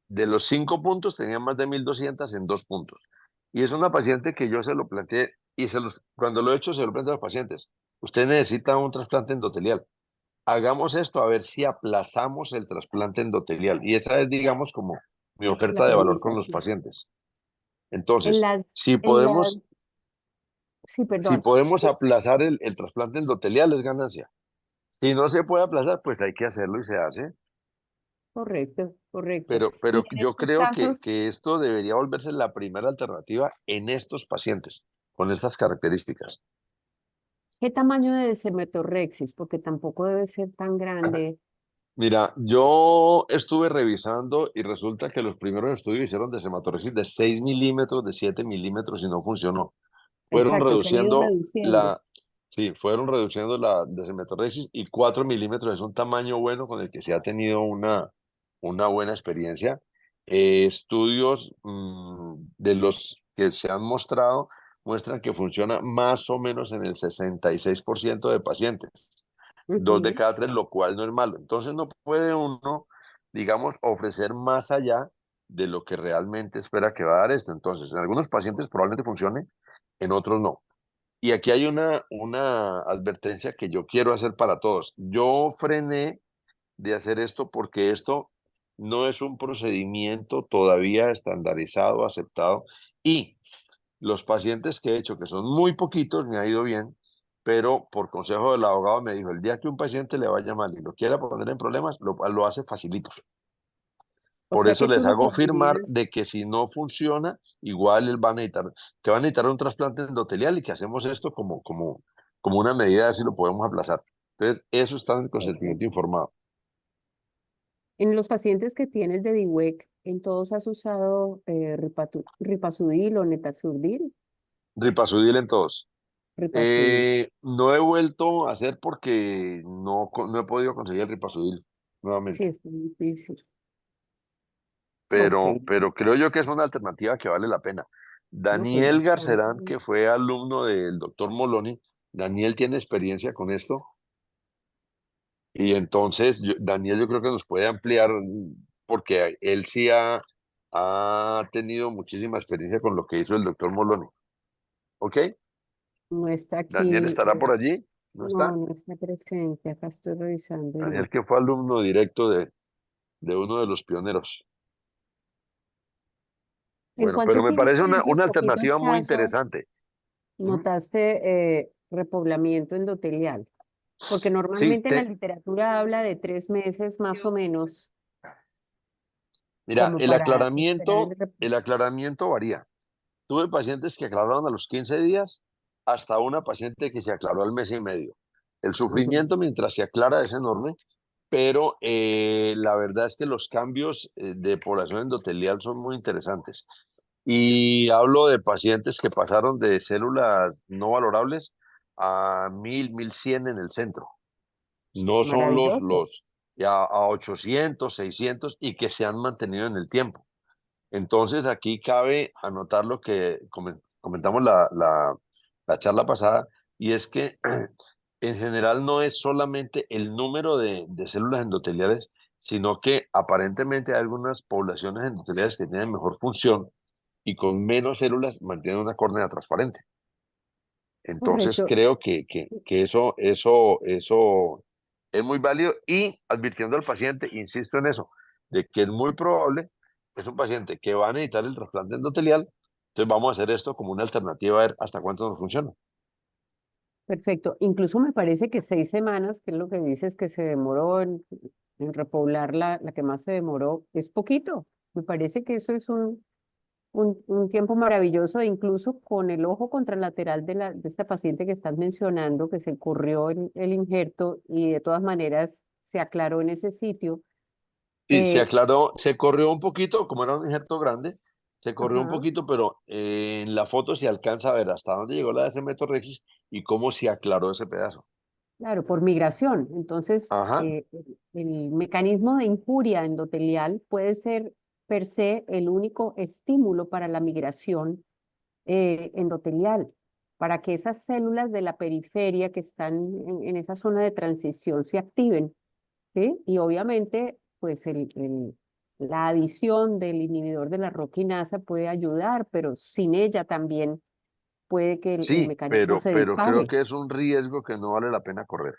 De los 5 puntos tenía más de 1200 en 2 puntos. Y es una paciente que yo se lo planteé y cuando lo he hecho se lo planteo a los pacientes. Usted necesita un trasplante endotelial. Hagamos esto a ver si aplazamos el trasplante endotelial. Y esa es, digamos, como mi la oferta de valor con premisa, los sí. pacientes. En Entonces, las, si en las, podemos, sí, si perdón. podemos aplazar el trasplante endotelial es ganancia. Si no se puede aplazar, pues hay que hacerlo y se hace. Correcto, correcto. Pero Y en yo estos creo casos, que esto debería volverse la primera alternativa en estos pacientes con estas características. ¿qué tamaño de semetorrexis? Porque tampoco debe ser tan grande. Mira, yo estuve revisando y resulta que los primeros estudios hicieron de hematorexis de 6 milímetros, de 7 milímetros y no funcionó. Fueron Exacto, se han ido reduciendo reduciendo. sí, fueron reduciendo la deshemetorrexis y 4 milímetros es un tamaño bueno con el que se ha tenido una buena experiencia. Estudios de los que se han mostrado muestran que funciona más o menos en el 66% de pacientes, 2 de cada 3, lo cual no es malo. Entonces no puede uno, digamos, ofrecer más allá de lo que realmente espera que va a dar esto. Entonces, en algunos pacientes probablemente funcione, en otros no. Y aquí hay una advertencia que yo quiero hacer para todos. Yo frené de hacer esto porque esto no es un procedimiento todavía estandarizado, aceptado. Y los pacientes que he hecho, que son muy poquitos, me ha ido bien, pero por consejo del abogado me dijo, el día que un paciente le vaya mal y lo quiera poner en problemas, lo hace facilito. O Por sea eso que tú les lo hago firmar pondrías, de que si no funciona, igual él va a necesitar, que va a necesitar un trasplante endotelial y que hacemos esto como una medida de ver si lo podemos aplazar. Entonces, eso está en el consentimiento perfecto. informado. En los pacientes que tienes de DIUEC, ¿en todos has usado ripasudil o netazurdil? Ripasudil en todos. Ripasudil. No he vuelto a hacer porque no he podido conseguir el ripasudil Sí, nuevamente. es muy difícil. Ok. Pero creo yo que es una alternativa que vale la pena. No, pues Daniel bastante. Garcerán, que fue alumno del doctor Moloni, Daniel tiene experiencia con esto y entonces Daniel yo creo que nos puede ampliar porque él sí ha tenido muchísima experiencia con lo que hizo el doctor Moloni. ¿Ok? No está Daniel aquí. estará por allí, ¿no No, está? no está presente. Acá estoy revisando y Daniel no. que fue alumno directo de uno de los pioneros. ¿En Bueno, pero cuánto me tiempo parece de esos una poquitos alternativa muy casos interesante. ¿Mm? notaste repoblamiento endotelial? Porque Sí, normalmente la literatura habla de 3 meses más o menos mira, como para esperar el el aclaramiento varía. Tuve pacientes que aclararon a los 15 días hasta una paciente que se aclaró al mes y medio. El Ujú. sufrimiento mientras se aclara es enorme, pero la verdad es que los cambios de población endotelial son muy interesantes. Y hablo de pacientes que pasaron de células no valorables a 1.000, 1.100 en el centro. No son Maravilloso. ya a 800, 600 y que se han mantenido en el tiempo. Entonces aquí cabe anotar lo que comentamos la charla pasada, y es que en general no es solamente el número de células endoteliales, sino que aparentemente hay algunas poblaciones endoteliales que tienen mejor función y con menos células mantienen una córnea transparente. Entonces Correcto. creo que eso es muy válido y advirtiendo al paciente, insisto en eso, de que es muy probable que es un paciente que va a necesitar el trasplante endotelial, entonces vamos a hacer esto como una alternativa a ver hasta cuánto nos funciona. Perfecto. Incluso me parece que 6 semanas, que es lo que dices que se demoró en repoblar la que más se demoró, es poquito. Me parece que eso es un tiempo maravilloso, e incluso con el ojo contralateral de esta paciente que estás mencionando, que se corrió el injerto y de todas maneras se aclaró en ese sitio. Sí, se Eh, aclaró, se corrió un poquito, como era un injerto grande, se corrió un ajá, poquito, pero en la foto se alcanza a ver hasta dónde llegó la desmetorrexis y cómo se aclaró ese pedazo. claro, por migración. Entonces, Ajá, el mecanismo de injuria endotelial puede ser per se el único estímulo para la migración endotelial, para que esas células de la periferia que están en esa zona de transición se activen. ¿Sí? Y obviamente, pues la adición del inhibidor de la roquinasa puede ayudar, pero sin ella también puede que el sí, mecanismo se pero creo dispare. que es un riesgo que no vale la pena correr.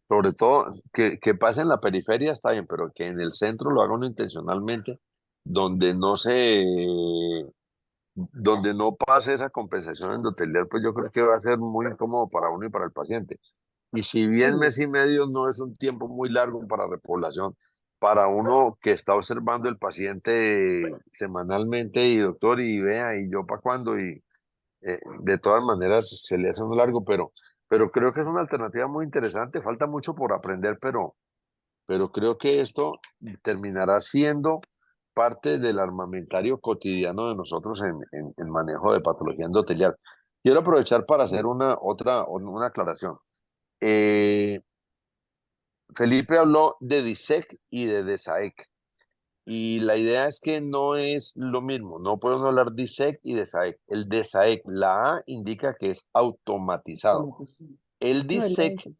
Sobre todo, que pase en la periferia está bien, pero que en el centro lo haga uno intencionalmente, donde donde no pase esa compensación endotelial, pues yo creo que va a ser muy incómodo para uno y para el paciente. Y si bien Sí, mes y medio no es un tiempo muy largo para repoblación, para uno que está observando el paciente semanalmente y doctor y vea y yo para cuándo y de todas maneras se le hace un largo, pero creo que es una alternativa muy interesante. Falta mucho por aprender, pero creo que esto terminará siendo parte del armamentario cotidiano de nosotros en manejo de patología endotelial. Quiero aprovechar para hacer una aclaración. Eh, Felipe habló de DISEC y de DESAEC. Y la idea es que no es lo mismo, no podemos hablar DISEC y DESAEC. El DESAEC, la A indica que es automatizado. automatización. El No, es DISEC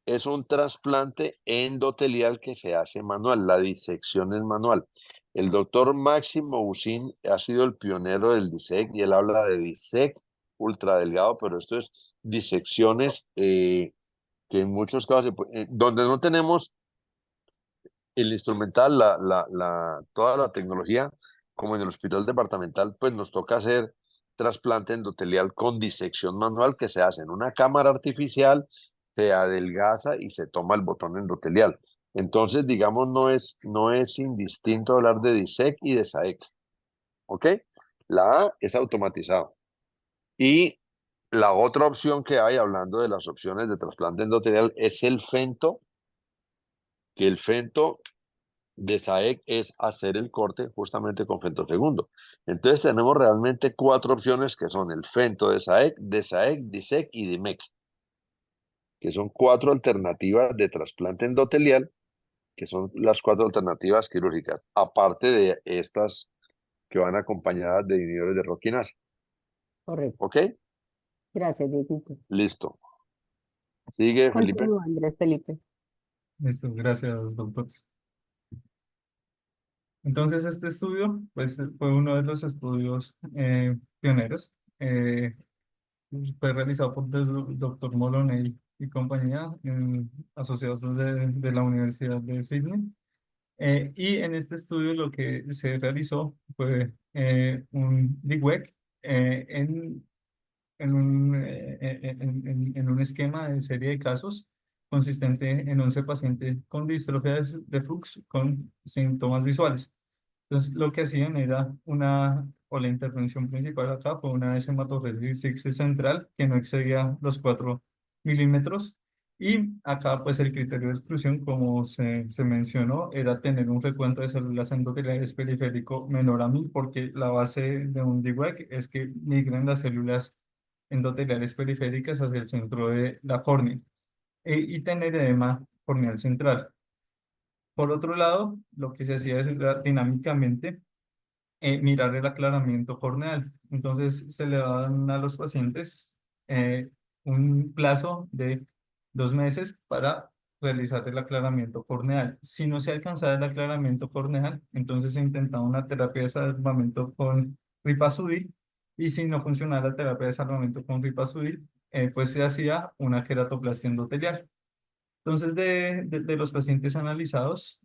es un trasplante endotelial que se hace manual, la disección es manual. El doctor Máximo Usín ha sido el pionero del DISEC y él habla de DISEC ultradelgado, pero esto es disecciones que en muchos casos, donde no tenemos el instrumental, toda la tecnología, como en el hospital departamental, pues nos toca hacer trasplante endotelial con disección manual que se hace en una cámara artificial, se adelgaza y se toma el botón endotelial. Entonces, digamos, no es indistinto hablar de DISEC y de SAEC. ¿Ok? La A es automatizado. Y la otra opción que hay, hablando de las opciones de trasplante endotelial, es el FENTO, que el FENTO de SAEC es hacer el corte justamente con femtosegundo. Entonces tenemos realmente 4 opciones que son el FENTO de SAEC, DISEC y DIMEC, que son 4 alternativas de trasplante endotelial, que son las 4 alternativas quirúrgicas, aparte de estas que van acompañadas de inhibidores de roquinasa. Correcto. ¿Ok? Gracias, Dieguito. Listo. Sigue, Felipe. Continúa, Andrés Felipe. Listo, gracias, doctor. Entonces, este estudio, pues, fue uno de los estudios pioneros. Fue realizado por el doctor Moloney y compañía, asociados de la Universidad de Sydney. Y en este estudio lo que se realizó fue un DIGWEC en un esquema de serie de casos consistente en 11 pacientes con distrofia de Fuchs con síntomas visuales. Entonces, lo que hacían era o la intervención principal acá fue una hematorresis central que no excedía los 4 milímetros. Y acá, pues, el criterio de exclusión, como se mencionó, era tener un recuento de células endoteliales periférico menor a 1000, porque la base de un DWEC es que migran las células endoteliales periféricas hacia el centro de la córnea y tener edema corneal central. Por otro lado, lo que se hacía era dinámicamente mirar el aclaramiento corneal. Entonces se le dan a los pacientes un plazo de 2 meses para realizar el aclaramiento corneal. Si no se alcanzaba el aclaramiento corneal, entonces se intentaba una terapia de salvamento con ripazudil, y si no funcionaba la terapia de salvamento con ripazudil, pues se hacía una queratoplastia endotelial. Entonces, de los pacientes analizados,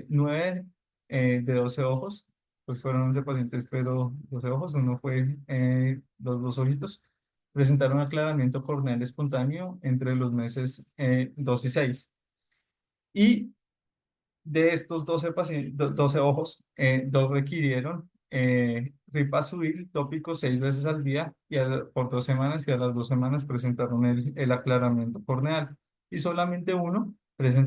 9 de 12 ojos, pues fueron 11 pacientes, pero 12 ojos, uno fue los dos ojitos, presentaron aclaramiento corneal espontáneo entre los meses 2 y 6. Y de estos 12, 12 ojos, 2 requirieron ripazudil tópico 6 veces al día y por 2 semanas, y a las 2 semanas presentaron el aclaramiento corneal. Y solamente uno pues,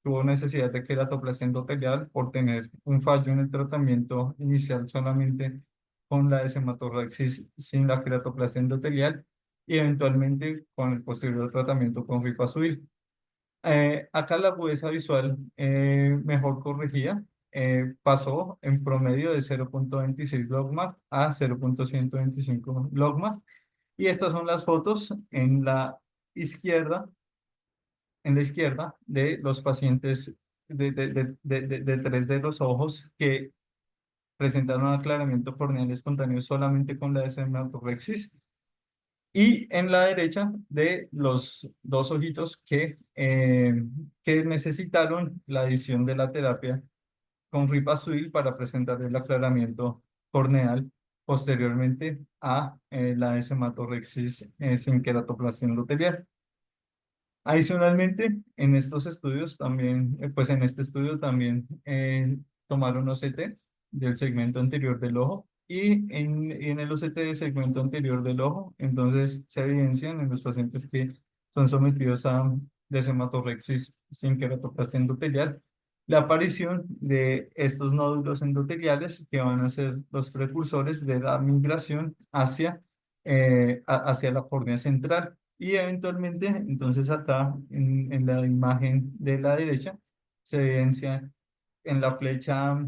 tuvo necesidad de queratoplastia endotelial por tener un fallo en el tratamiento inicial solamente con la hematorraxis sin la queratoplastia endotelial, y eventualmente con el posterior tratamiento con ripazudil. Acá la agudeza visual mejor corregida pasó en promedio de 0,26 logMAR a 0,125 logMAR. Y estas son las fotos izquierda, en la izquierda, de los pacientes de 3 de los ojos que presentaron aclaramiento corneal espontáneo solamente con la hematorrexis. Y en la derecha de los 2 ojitos que necesitaron la adición de la terapia con ripazudil para presentar el aclaramiento corneal posteriormente a la hematorrexis sin queratoplastia endotelial. Adicionalmente, en estos estudios también, pues en este estudio también tomaron OCT del segmento anterior del ojo, y en el OCT del segmento anterior del ojo, entonces se evidencian en los pacientes que son sometidos a hematorrexis sin queratoplastia endotelial la aparición de estos nódulos endoteliales que van a ser los precursores de la migración hacia la córnea central. Y eventualmente, entonces acá en la imagen de la derecha, se evidencia en la flecha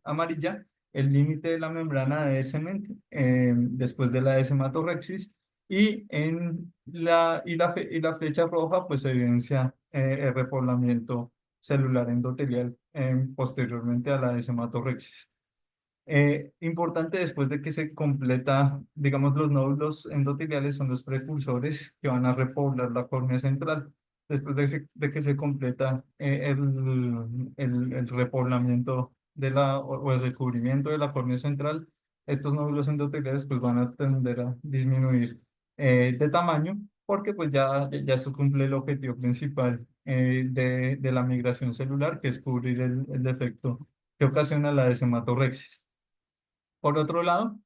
amarilla el límite de la membrana de Cement después de la hematorrexis, y la flecha roja pues se evidencia el repoblamiento celular endotelial posteriormente a la hematorrexis. Importante, después de que se completa, digamos, los nódulos endoteliales son los precursores que van a repoblar la córnea central. Después de que se completa el repoblamiento o el recubrimiento de la córnea central, estos nódulos endoteliales pues van a tender a disminuir de tamaño, porque pues ya esto cumple el objetivo principal de la migración celular, que es cubrir el defecto que ocasiona la desematorrexis. Por otro lado,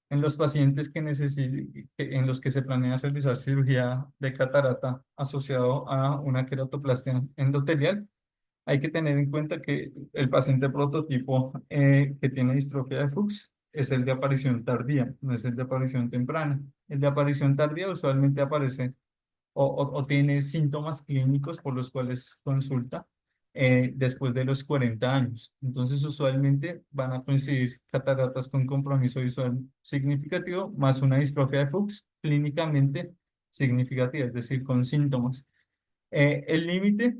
en los pacientes en los que se planea realizar cirugía de catarata asociado a una queratoplastia endotelial, hay que tener en cuenta que el paciente prototipo que tiene distrofia de Fuchs es el de aparición tardía, no es el de aparición temprana. El de aparición tardía usualmente aparece o tiene síntomas clínicos por los cuales consulta después de los 40 años. Entonces, usualmente van a coincidir cataratas con compromiso visual significativo más una distrofia de Fuchs clínicamente significativa, es decir, con síntomas. El límite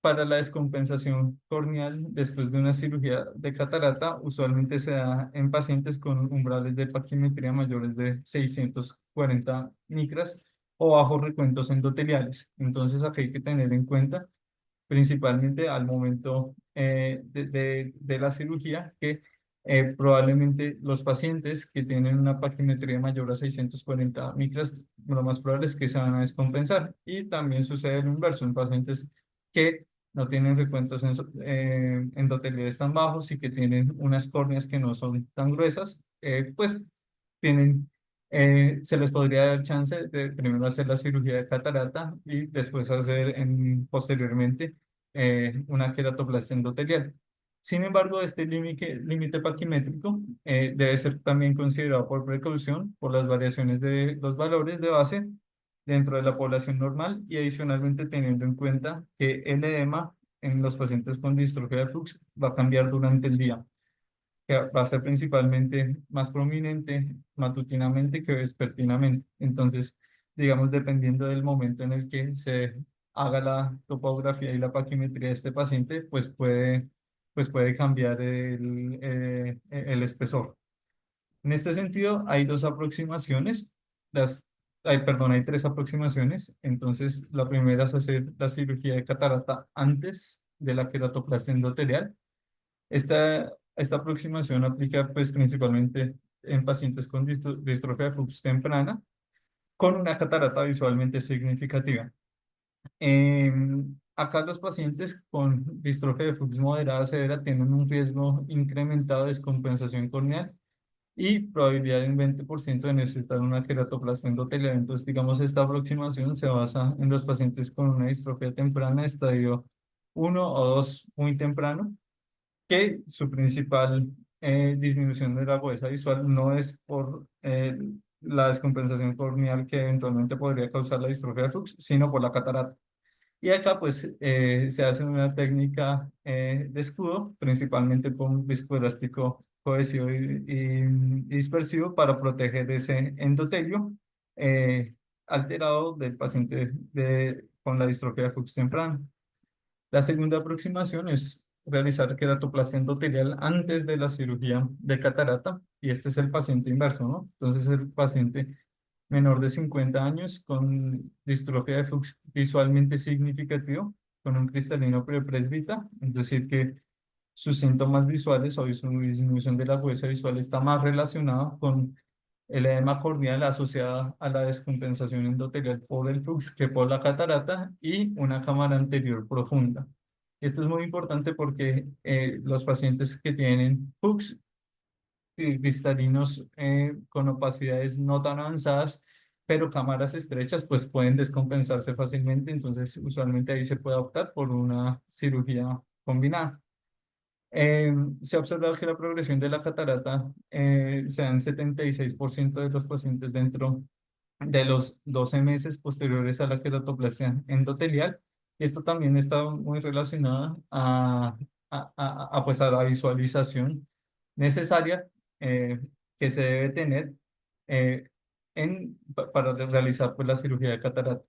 para la descompensación corneal después de una cirugía de catarata usualmente se da en pacientes con umbrales de paquimetría mayores de 640 micras o bajos recuentos endoteliales. Entonces, aquí hay que tener en cuenta, principalmente al momento de la cirugía, que probablemente los pacientes que tienen una paquimetría mayor a 640 micras, lo más probable es que se van a descompensar. Y también sucede lo inverso en pacientes que no tienen recuentos endoteliales tan bajos y que tienen unas córneas que no son tan gruesas, pues se les podría dar chance de primero hacer la cirugía de catarata y después hacer posteriormente una queratoplastia endotelial. Sin embargo, este límite paquimétrico debe ser también considerado por precaución por las variaciones de los valores de base dentro de la población normal y adicionalmente teniendo en cuenta que el edema en los pacientes con distrofia de Fuchs va a cambiar durante el día, que va a ser principalmente más prominente matutinamente que vespertinamente. Entonces, digamos, dependiendo del momento en el que se haga la topografía y la paquimetría de este paciente, pues puede cambiar el espesor. En este sentido, hay dos aproximaciones. Hay tres aproximaciones. Entonces, la primera es hacer la cirugía de catarata antes de la queratoplastia endotelial. Esta aproximación aplica pues principalmente en pacientes con distrofia de Fuchs temprana con una catarata visualmente significativa. Acá los pacientes con distrofia de Fuchs moderada severa tienen un riesgo incrementado de descompensación corneal y probabilidad de un 20% de necesitar una queratoplastia endotelial. Entonces, digamos, esta aproximación se basa en los pacientes con una distrofia temprana, estadio 1 o 2 muy temprano, que su principal disminución de la agudeza visual no es por la descompensación corneal que eventualmente podría causar la distrofia de Fuchs, sino por la catarata. Y acá pues se hace una técnica de escudo, principalmente con viscoelástico cohesivo y dispersivo para proteger ese endotelio eh, alterado del paciente con la distrofia de Fuchs temprana. La segunda aproximación es realizar queratoplastia endotelial antes de la cirugía de catarata, y este es el paciente inverso, ¿no? Entonces, el paciente menor de 50 años con distrofia de Fuchs visualmente significativo, con un cristalino prepresbita, es decir, que sus síntomas visuales o su disminución de la agudeza visual está más relacionada con el edema corneal asociada a la descompensación endotelial por el flux que por la catarata y una cámara anterior profunda. Esto es muy importante porque los pacientes que tienen flux cristalinos con opacidades no tan avanzadas, pero cámaras estrechas, pues pueden descompensarse fácilmente. Entonces, usualmente ahí se puede optar por una cirugía combinada. Se ha observado que la progresión de la catarata se da en 76% de los pacientes dentro de los 12 meses posteriores a la queratoplastia endotelial. Esto también está muy relacionado pues a la visualización necesaria eh, que se debe tener eh, para realizar pues, la cirugía de catarata.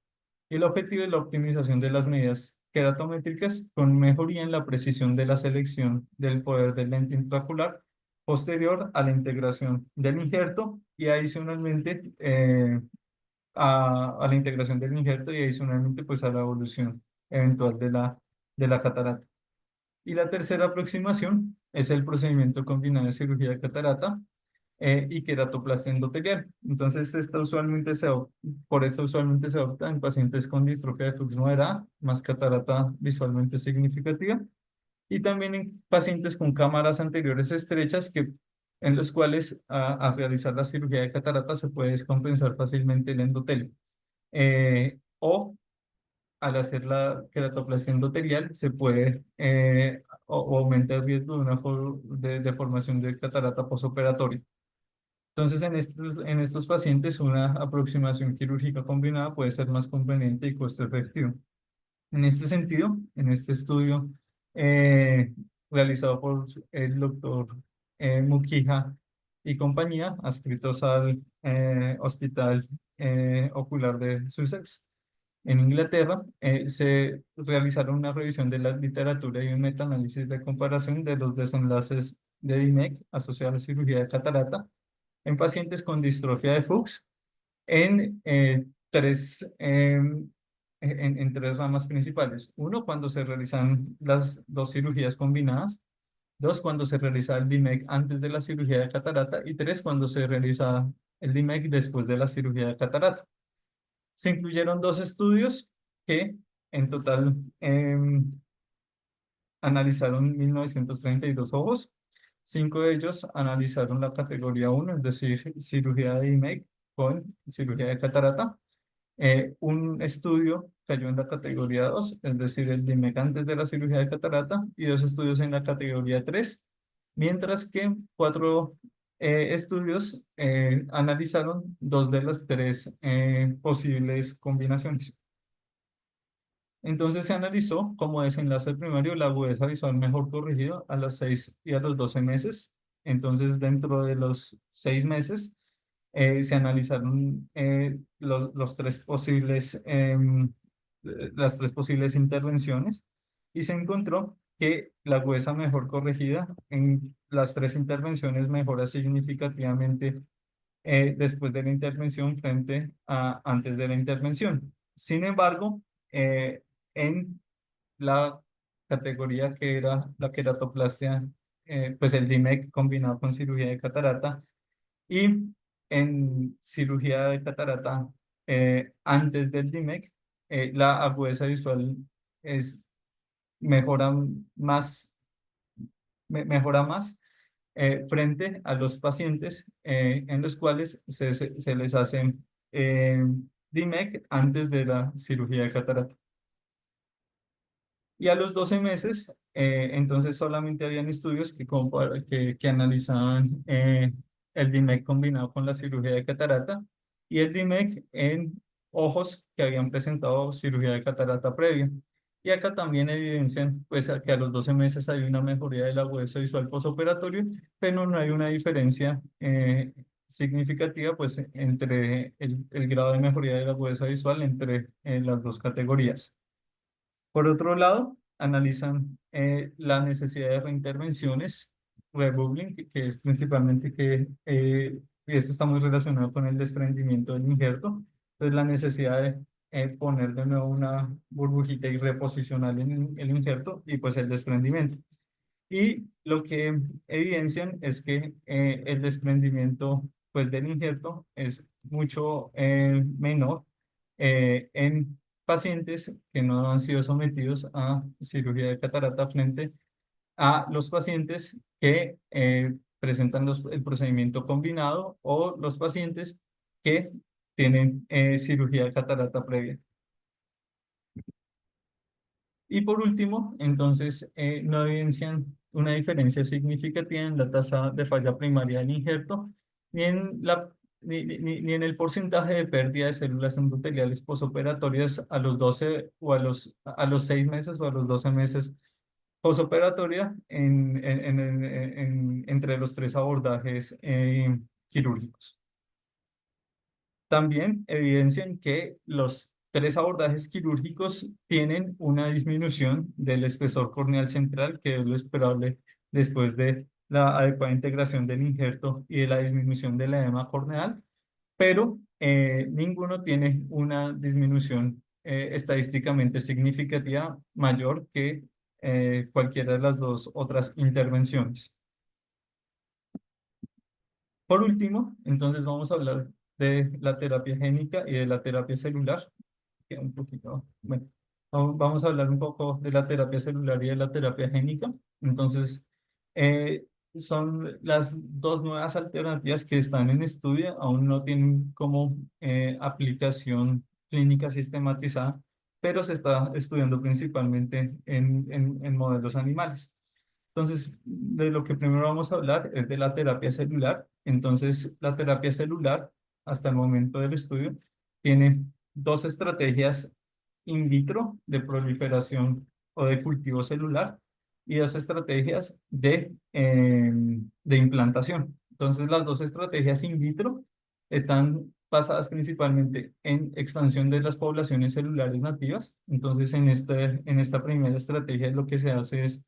Y el objetivo es la optimización de las medidas queratométricas con mejoría en la precisión de la selección del poder del lente intraocular posterior a la integración del injerto y adicionalmente a la integración del injerto y adicionalmente pues a la evolución eventual de la catarata. Y la tercera aproximación es el procedimiento combinado de cirugía de catarata y queratoplastia endotelial. Entonces, por esto usualmente se opta en pacientes con distrofia de Fuchs moderada, más catarata visualmente significativa, y también en pacientes con cámaras anteriores estrechas en los cuales al realizar la cirugía de catarata se puede descompensar fácilmente el endotelio. O al hacer la queratoplastia endotelial se puede o aumenta el riesgo de formación de catarata posoperatoria. Entonces, en estos pacientes, una aproximación quirúrgica combinada puede ser más conveniente y costo efectivo. En este sentido, en este estudio eh, realizado por el doctor Mukija y compañía, adscritos al Hospital Ocular de Sussex, en Inglaterra, se realizaron una revisión de la literatura y un metaanálisis de comparación de los desenlaces de DIMEC asociados a la cirugía de catarata en pacientes con distrofia de Fuchs en tres ramas principales. Uno, cuando se realizan las dos cirugías combinadas. Dos, cuando se realiza el DIMEC antes de la cirugía de catarata. Y tres, cuando se realiza el DIMEC después de la cirugía de catarata. Se incluyeron dos estudios que en total analizaron 1932 ojos. 5 de ellos analizaron la categoría 1, es decir, cirugía de IMEC con cirugía de catarata. Un estudio cayó en la categoría 2, es decir, el DIMEC antes de la cirugía de catarata, y 2 estudios en la categoría 3, mientras que 4 estudios analizaron 2 de las 3 posibles combinaciones. Entonces se analizó como desenlace primario la agudeza visual mejor corregida a los 6 y a los 12 meses. Entonces, dentro de los 6 meses, se analizaron las tres posibles intervenciones y se encontró que la agudeza mejor corregida en las 3 intervenciones mejora significativamente después de la intervención frente a antes de la intervención. Sin embargo, en la categoría que era la queratoplastia, pues el DIMEC combinado con cirugía de catarata, y en cirugía de catarata antes del DIMEC, la agudeza visual es, mejora más, mejora más frente a los pacientes en los cuales se les hace DIMEC antes de la cirugía de catarata. Y a los 12 meses, entonces solamente habían estudios que analizaban el DIMEC combinado con la cirugía de catarata y el DIMEC en ojos que habían presentado cirugía de catarata previa. Y acá también evidencian pues, que a los 12 meses hay una mejoría de la agudeza visual posoperatorio, pero no hay una diferencia significativa pues, entre el grado de mejoría de la agudeza visual entre las dos categorías. Por otro lado, analizan la necesidad de reintervenciones, rebubbling, que es principalmente y esto está muy relacionado con el desprendimiento del injerto, entonces la necesidad de poner de nuevo una burbujita y reposicionar el injerto y pues el desprendimiento. Y lo que evidencian es que el desprendimiento pues, del injerto es mucho menor en pacientes que no han sido sometidos a cirugía de catarata frente a los pacientes que presentan el procedimiento combinado o los pacientes que tienen cirugía de catarata previa. Y por último, entonces, no evidencian una diferencia significativa en la tasa de falla primaria del injerto, ni en ni en el porcentaje de pérdida de células endoteliales posoperatorias a los 12 o a los 6 meses o a los 12 meses posoperatoria entre los 3 abordajes quirúrgicos. También evidencian que los 3 abordajes quirúrgicos tienen una disminución del espesor corneal central, que es lo esperable después de la adecuada integración del injerto y de la disminución del edema corneal, pero ninguno tiene una disminución estadísticamente significativa mayor que cualquiera de las dos otras intervenciones. Por último, entonces vamos a hablar de la terapia génica y de la terapia celular. Queda un poquito, bueno, vamos a hablar un poco de la terapia celular y de la terapia génica. Entonces, eh, son las dos nuevas alternativas que están en estudio, aún no tienen como aplicación clínica sistematizada, pero se está estudiando principalmente en modelos animales. Entonces, de lo que primero vamos a hablar es de la terapia celular. Entonces, la terapia celular, hasta el momento del estudio, tiene dos estrategias in vitro de proliferación o de cultivo celular y dos estrategias de implantación. Entonces, las dos estrategias in vitro están basadas principalmente en expansión de las poblaciones celulares nativas. Entonces, en esta primera estrategia lo que se hace es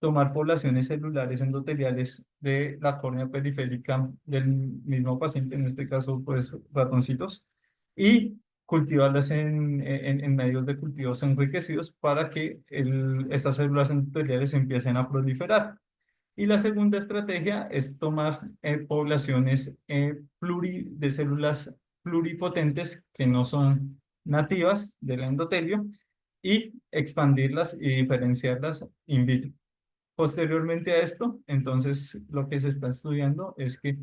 tomar poblaciones celulares endoteliales de la córnea periférica del mismo paciente, en este caso, pues ratoncitos, y cultivarlas en medios de cultivos enriquecidos para que estas células endoteliales empiecen a proliferar. Y la segunda estrategia es tomar poblaciones de células pluripotentes que no son nativas del endotelio y expandirlas y diferenciarlas in vitro. Posteriormente a esto, entonces lo que se está estudiando es que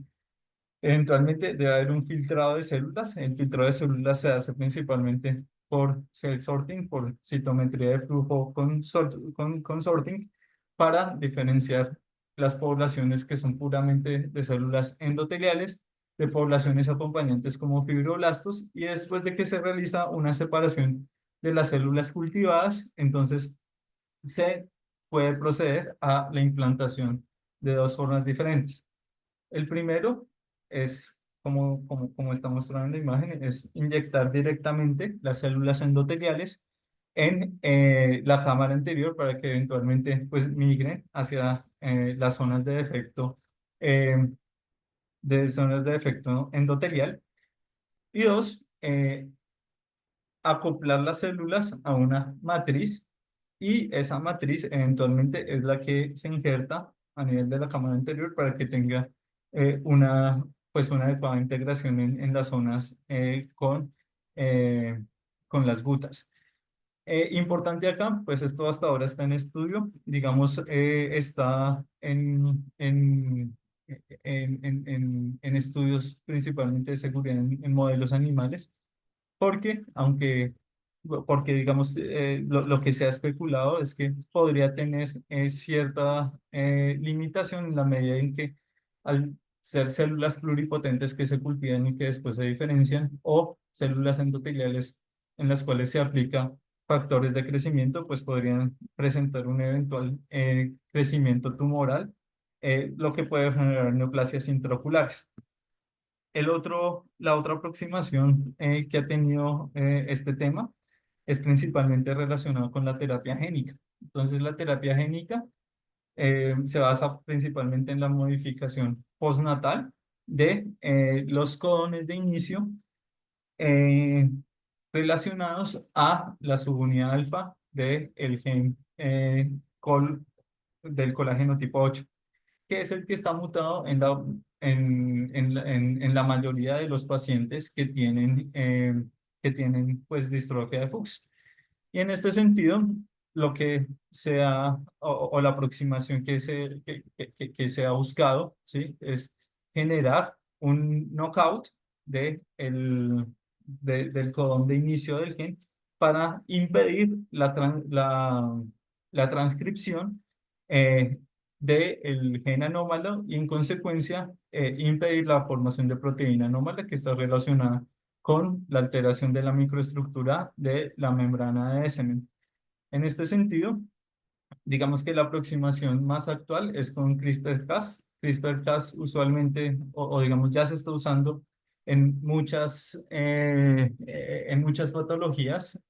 eventualmente debe haber un filtrado de células. El filtrado de células se hace principalmente por cell sorting, por citometría de flujo con sorting, para diferenciar las poblaciones que son puramente de células endoteliales, de poblaciones acompañantes como fibroblastos, y después de que se realiza una separación de las células cultivadas, entonces se puede proceder a la implantación de dos formas diferentes. El primero es, como está mostrado en la imagen, es inyectar directamente las células endoteliales en la cámara anterior para que eventualmente pues, migren hacia las zonas eh, de zonas de defecto endotelial. Y dos, acoplar las células a una matriz y esa matriz eventualmente es la que se injerta a nivel de la cámara anterior para que tenga pues una adecuada integración en las zonas eh, con las gutas. Importante acá, pues esto hasta ahora está en estudio, digamos, está en estudios principalmente de seguridad en modelos animales porque, porque digamos, lo que se ha especulado es que podría tener cierta limitación en la medida en que al ser células pluripotentes que se cultivan y que después se diferencian, o células endoteliales en las cuales se aplica factores de crecimiento, pues podrían presentar un eventual crecimiento tumoral, lo que puede generar neoplasias intraoculares. La otra aproximación que ha tenido este tema es principalmente relacionado con la terapia génica. Entonces, la terapia génica se basa principalmente en la modificación postnatal de los codones de inicio eh, relacionados a la subunidad alfa del gen del colágeno tipo 8 que es el que está mutado en la mayoría de los pacientes que tienen pues distrofia de Fuchs. Y en este sentido, lo que o la aproximación que se ha buscado, ¿sí? Es generar un knockout del codón de inicio del gen para impedir la transcripción eh, del gen anómalo y en consecuencia impedir la formación de proteína anómala que está relacionada con la alteración de la microestructura de la membrana de Semen. En este sentido, digamos que la aproximación más actual es con CRISPR-Cas. CRISPR-Cas usualmente, o digamos ya se está usando en muchas patologías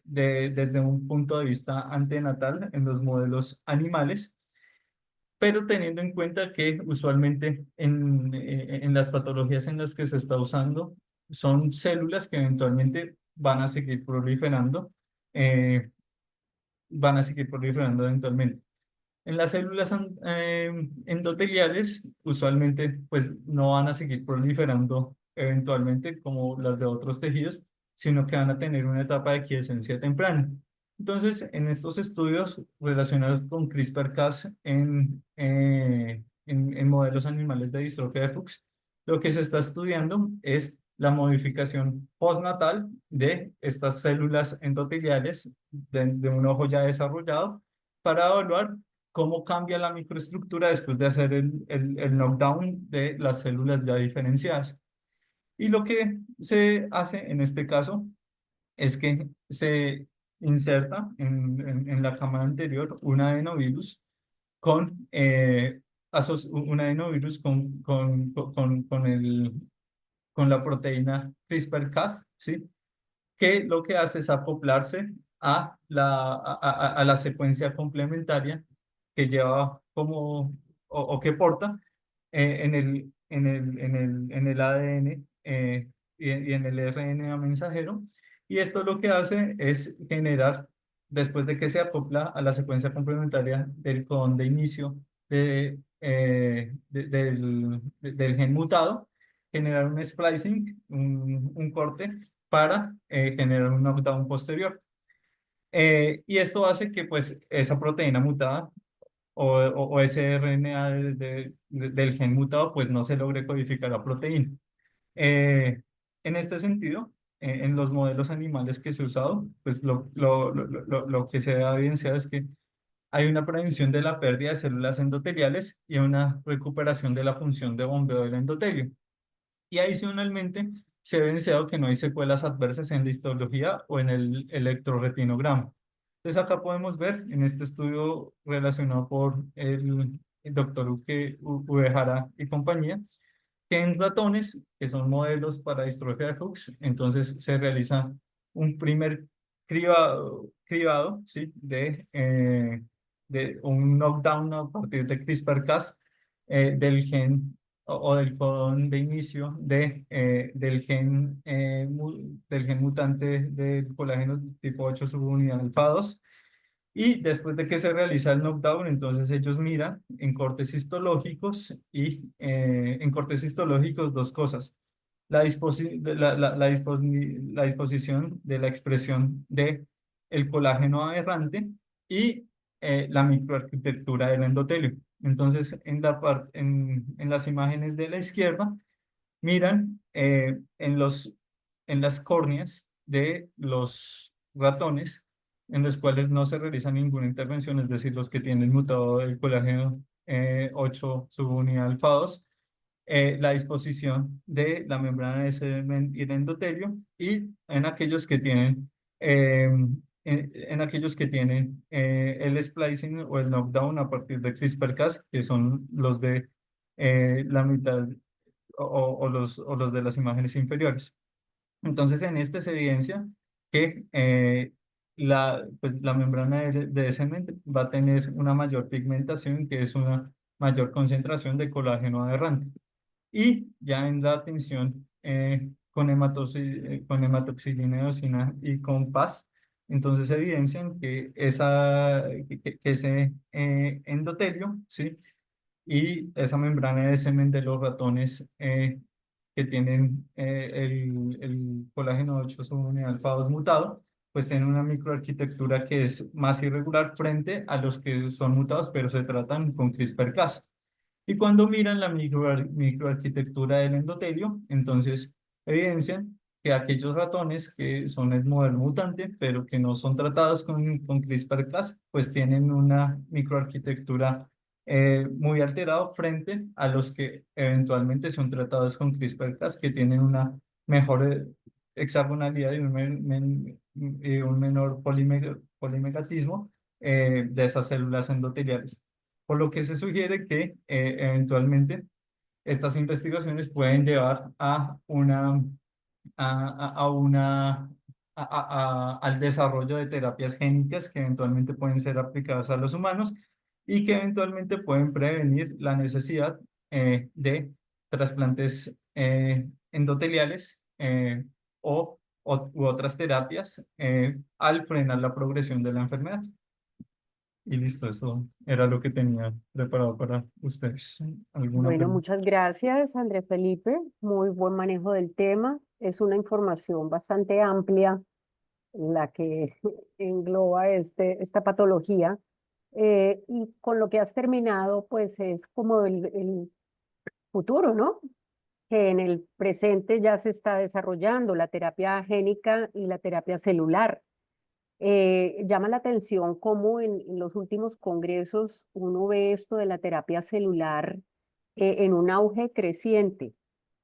desde un punto de vista antenatal en los modelos animales, pero teniendo en cuenta que usualmente en las patologías en las que se está usando son células que eventualmente eh, van a seguir proliferando eventualmente. En las células endoteliales, usualmente, pues no van a seguir proliferando eventualmente como las de otros tejidos, sino que van a tener una etapa de quiescencia temprana. Entonces, en estos estudios relacionados con CRISPR-Cas en modelos animales de distrofia de Fuchs, lo que se está estudiando es la modificación postnatal de estas células endoteliales de un ojo ya desarrollado para evaluar cómo cambia la microestructura después de hacer el knockdown de las células ya diferenciadas. Y lo que se hace en este caso es que se inserta en la cámara anterior un adenovirus con, un adenovirus con la proteína CRISPR-Cas, ¿sí? Que lo que hace es acoplarse a la secuencia complementaria que lleva o que porta en el ADN y en el RNA mensajero. Y esto lo que hace es generar, después de que se acopla a la secuencia complementaria del codón de inicio del gen mutado, generar un splicing, un corte para generar un knockdown posterior. Y esto hace que pues esa proteína mutada o ese RNA del gen mutado pues no se logre codificar a proteína. En este sentido, en los modelos animales que se ha usado, pues lo que se ha evidenciado es que hay una prevención de la pérdida de células endoteliales y una recuperación de la función de bombeo del endotelio. Y adicionalmente, se ha evidenciado que no hay secuelas adversas en la histología o en el electroretinograma. Entonces, acá podemos ver en este estudio relacionado por el doctor Ubehara y compañía, que en ratones, que son modelos para distrofia de Fuchs, entonces se realiza un primer cribado, ¿sí? De un knockdown a partir de CRISPR-Cas del gen o del codón de inicio del gen mutante del colágeno tipo 8 subunidad alfa 2. Y después de que se realiza el knockdown, entonces ellos miran en cortes histológicos y en cortes histológicos dos cosas. La disposición de la expresión de el colágeno aberrante y la microarquitectura del endotelio. Entonces, en las imágenes de la izquierda, miran en las córneas de los ratones, en los cuales no se realiza ninguna intervención, es decir, los que tienen mutado el colágeno 8 subunidad alfa 2, la disposición de la membrana de semen y el endotelio, y en aquellos que tienen, el splicing o el knockdown a partir de CRISPR-Cas, que son los de la mitad o los de las imágenes inferiores. Entonces, en este se evidencia que pues, la membrana de semen va a tener una mayor pigmentación, que es una mayor concentración de colágeno aberrante. Y ya en la atención con hematoxilina eosina y con PAS, entonces evidencian que, que ese endotelio, ¿sí? Y esa membrana de semen de los ratones que tienen el colágeno 8 subunidad alfa 2 mutado, pues tienen una microarquitectura que es más irregular frente a los que son mutados, pero se tratan con CRISPR-Cas. Y cuando miran la microarquitectura del endotelio, entonces evidencian que aquellos ratones que son el modelo mutante, pero que no son tratados con CRISPR-Cas, pues tienen una microarquitectura muy alterada frente a los que eventualmente son tratados con CRISPR-Cas, que tienen una mejor hexagonalidad y un menor polimegatismo de esas células endoteliales. Por lo que se sugiere que eventualmente estas investigaciones pueden llevar a una, al desarrollo de terapias génicas que eventualmente pueden ser aplicadas a los humanos y que eventualmente pueden prevenir la necesidad de trasplantes endoteliales u otras terapias al frenar la progresión de la enfermedad. Y listo, eso era lo que tenía preparado para ustedes. ¿Alguna Bueno, pregunta? muchas gracias, Andrés Felipe. Muy buen manejo del tema. Es una información bastante amplia la que engloba esta patología. Y con lo que has terminado, pues es como el futuro, ¿no? Que en el presente ya se está desarrollando la terapia génica y la terapia celular. Llama la atención cómo en los últimos congresos uno ve esto de la terapia celular en un auge creciente,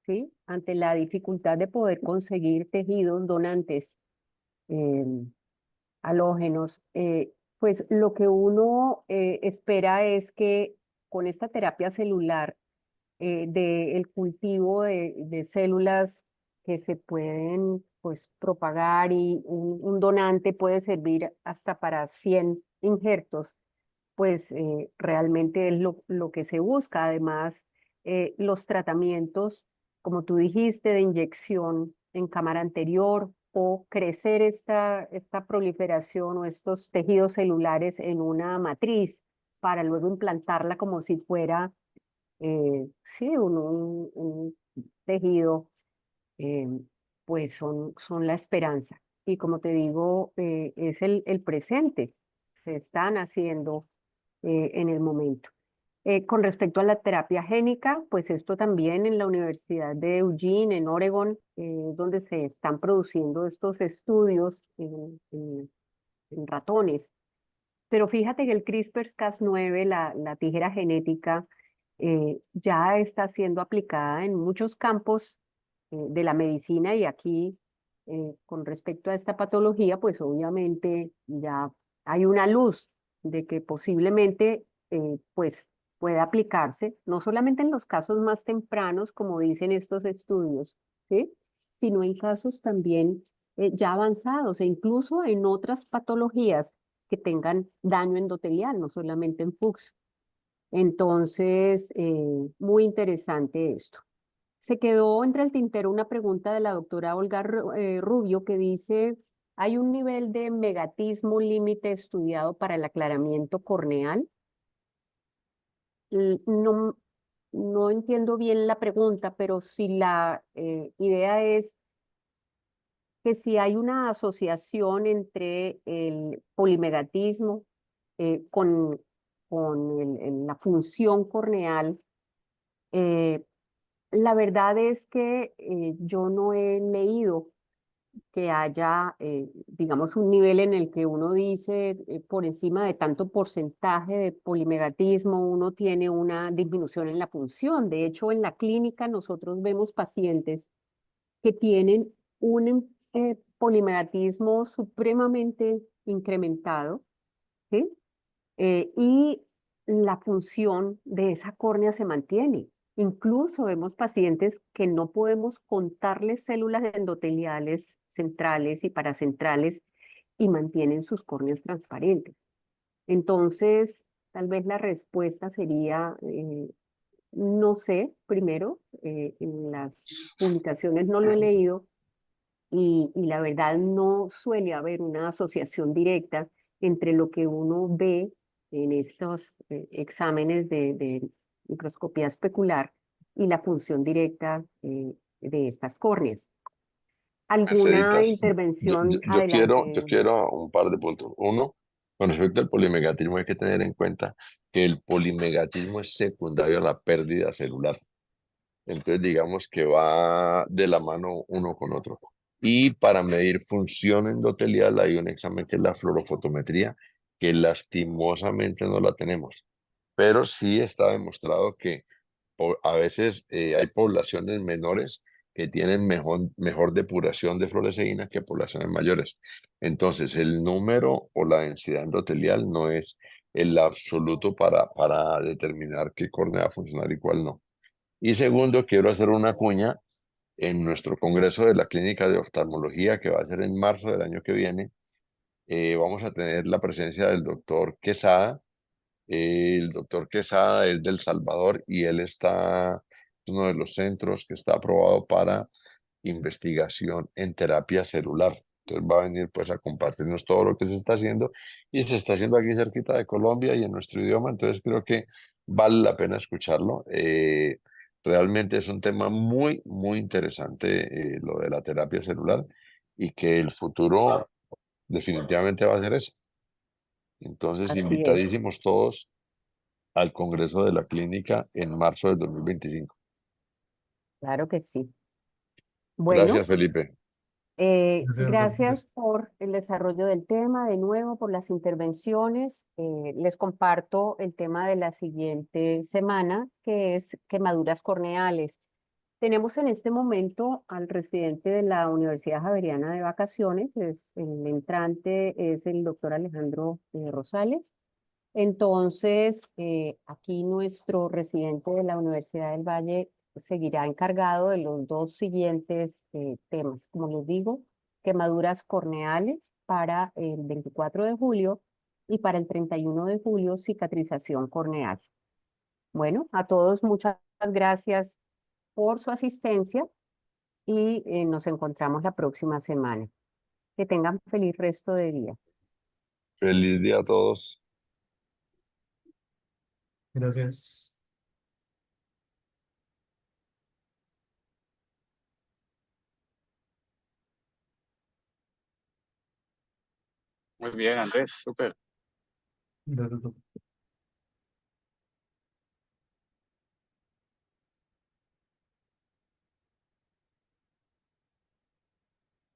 ¿sí? Ante la dificultad de poder conseguir tejidos donantes eh, halógenos, pues lo que uno espera es que con esta terapia celular del cultivo de células que se pueden pues propagar y un donante puede servir hasta para 100 injertos, pues realmente es lo que se busca. Además, los tratamientos, como tú dijiste, de inyección en cámara anterior o crecer esta proliferación o estos tejidos celulares en una matriz para luego implantarla como si fuera sí, un tejido, eh, pues son la esperanza. Y como te digo, es el presente, se están haciendo en el momento. Con respecto a la terapia génica, pues esto también en la Universidad de Eugene, en Oregon, donde se están produciendo estos estudios en ratones. Pero fíjate que el CRISPR-Cas9, la tijera genética, ya está siendo aplicada en muchos campos de la medicina y aquí, con respecto a esta patología, pues obviamente ya hay una luz de que posiblemente pues pueda aplicarse, no solamente en los casos más tempranos, como dicen estos estudios, ¿sí? Sino en casos también ya avanzados e incluso en otras patologías que tengan daño endotelial, no solamente en Fuchs. Entonces, muy interesante esto. Se quedó entre el tintero una pregunta de la doctora Olga Rubio que dice, ¿hay un nivel de megatismo límite estudiado para el aclaramiento corneal? No, no entiendo bien la pregunta, pero si la idea es que si hay una asociación entre el polimegatismo con, la función corneal, eh, la verdad es que yo no he leído que haya, digamos, un nivel en el que uno dice por encima de tanto porcentaje de polimegatismo, uno tiene una disminución en la función. De hecho, en la clínica nosotros vemos pacientes que tienen un polimegatismo supremamente incrementado, ¿sí? Y la función de esa córnea se mantiene. Incluso vemos pacientes que no podemos contarles células endoteliales centrales y paracentrales y mantienen sus córneas transparentes. Entonces, tal vez la respuesta sería, no sé, primero, en las publicaciones no lo he leído, y la verdad no suele haber una asociación directa entre lo que uno ve en estos exámenes de microscopía especular y la función directa de estas córneas. ¿Alguna Merceditas, intervención? Adelante. yo quiero un par de puntos. Uno, con respecto al polimegatismo, hay que tener en cuenta que el polimegatismo es secundario a la pérdida celular. Entonces, digamos que va de la mano uno con otro. Y para medir función endotelial hay un examen que es la fluorofotometría, que lastimosamente no la tenemos. Pero sí está demostrado que a veces hay poblaciones menores que tienen mejor depuración de fluoresceína que poblaciones mayores. Entonces, el número o la densidad endotelial no es el absoluto para determinar qué córnea va a funcionar y cuál no. Y segundo, quiero hacer una cuña en nuestro congreso de la Clínica de Oftalmología que va a ser en marzo del año que viene. Vamos a tener la presencia del doctor Quesada. El doctor Quesada es del Salvador y él está en uno de los centros que está aprobado para investigación en terapia celular. Entonces va a venir pues a compartirnos todo lo que se está haciendo y se está haciendo aquí cerquita de Colombia y en nuestro idioma, entonces creo que vale la pena escucharlo. Realmente es un tema muy, muy interesante, lo de la terapia celular, y que el futuro definitivamente va a ser ese. Entonces, Así es, invitadísimos todos al Congreso de la Clínica en marzo del 2025. claro que sí. Gracias, Bueno, Felipe. Gracias, doctor. gracias por el desarrollo del tema, de nuevo, por las intervenciones. Les comparto el tema de la siguiente semana, que es quemaduras corneales. Tenemos en este momento al residente de la Universidad Javeriana de vacaciones, el entrante es el doctor Alejandro Rosales. Entonces, aquí nuestro residente de la Universidad del Valle seguirá encargado de los dos siguientes temas. Como les digo, quemaduras corneales para el 24 de julio y para el 31 de julio cicatrización corneal. Bueno, a todos muchas gracias por su asistencia y nos encontramos la próxima semana. Que tengan feliz resto de día. Feliz día a todos. Gracias. Muy bien, Andrés, súper. Gracias, doctor.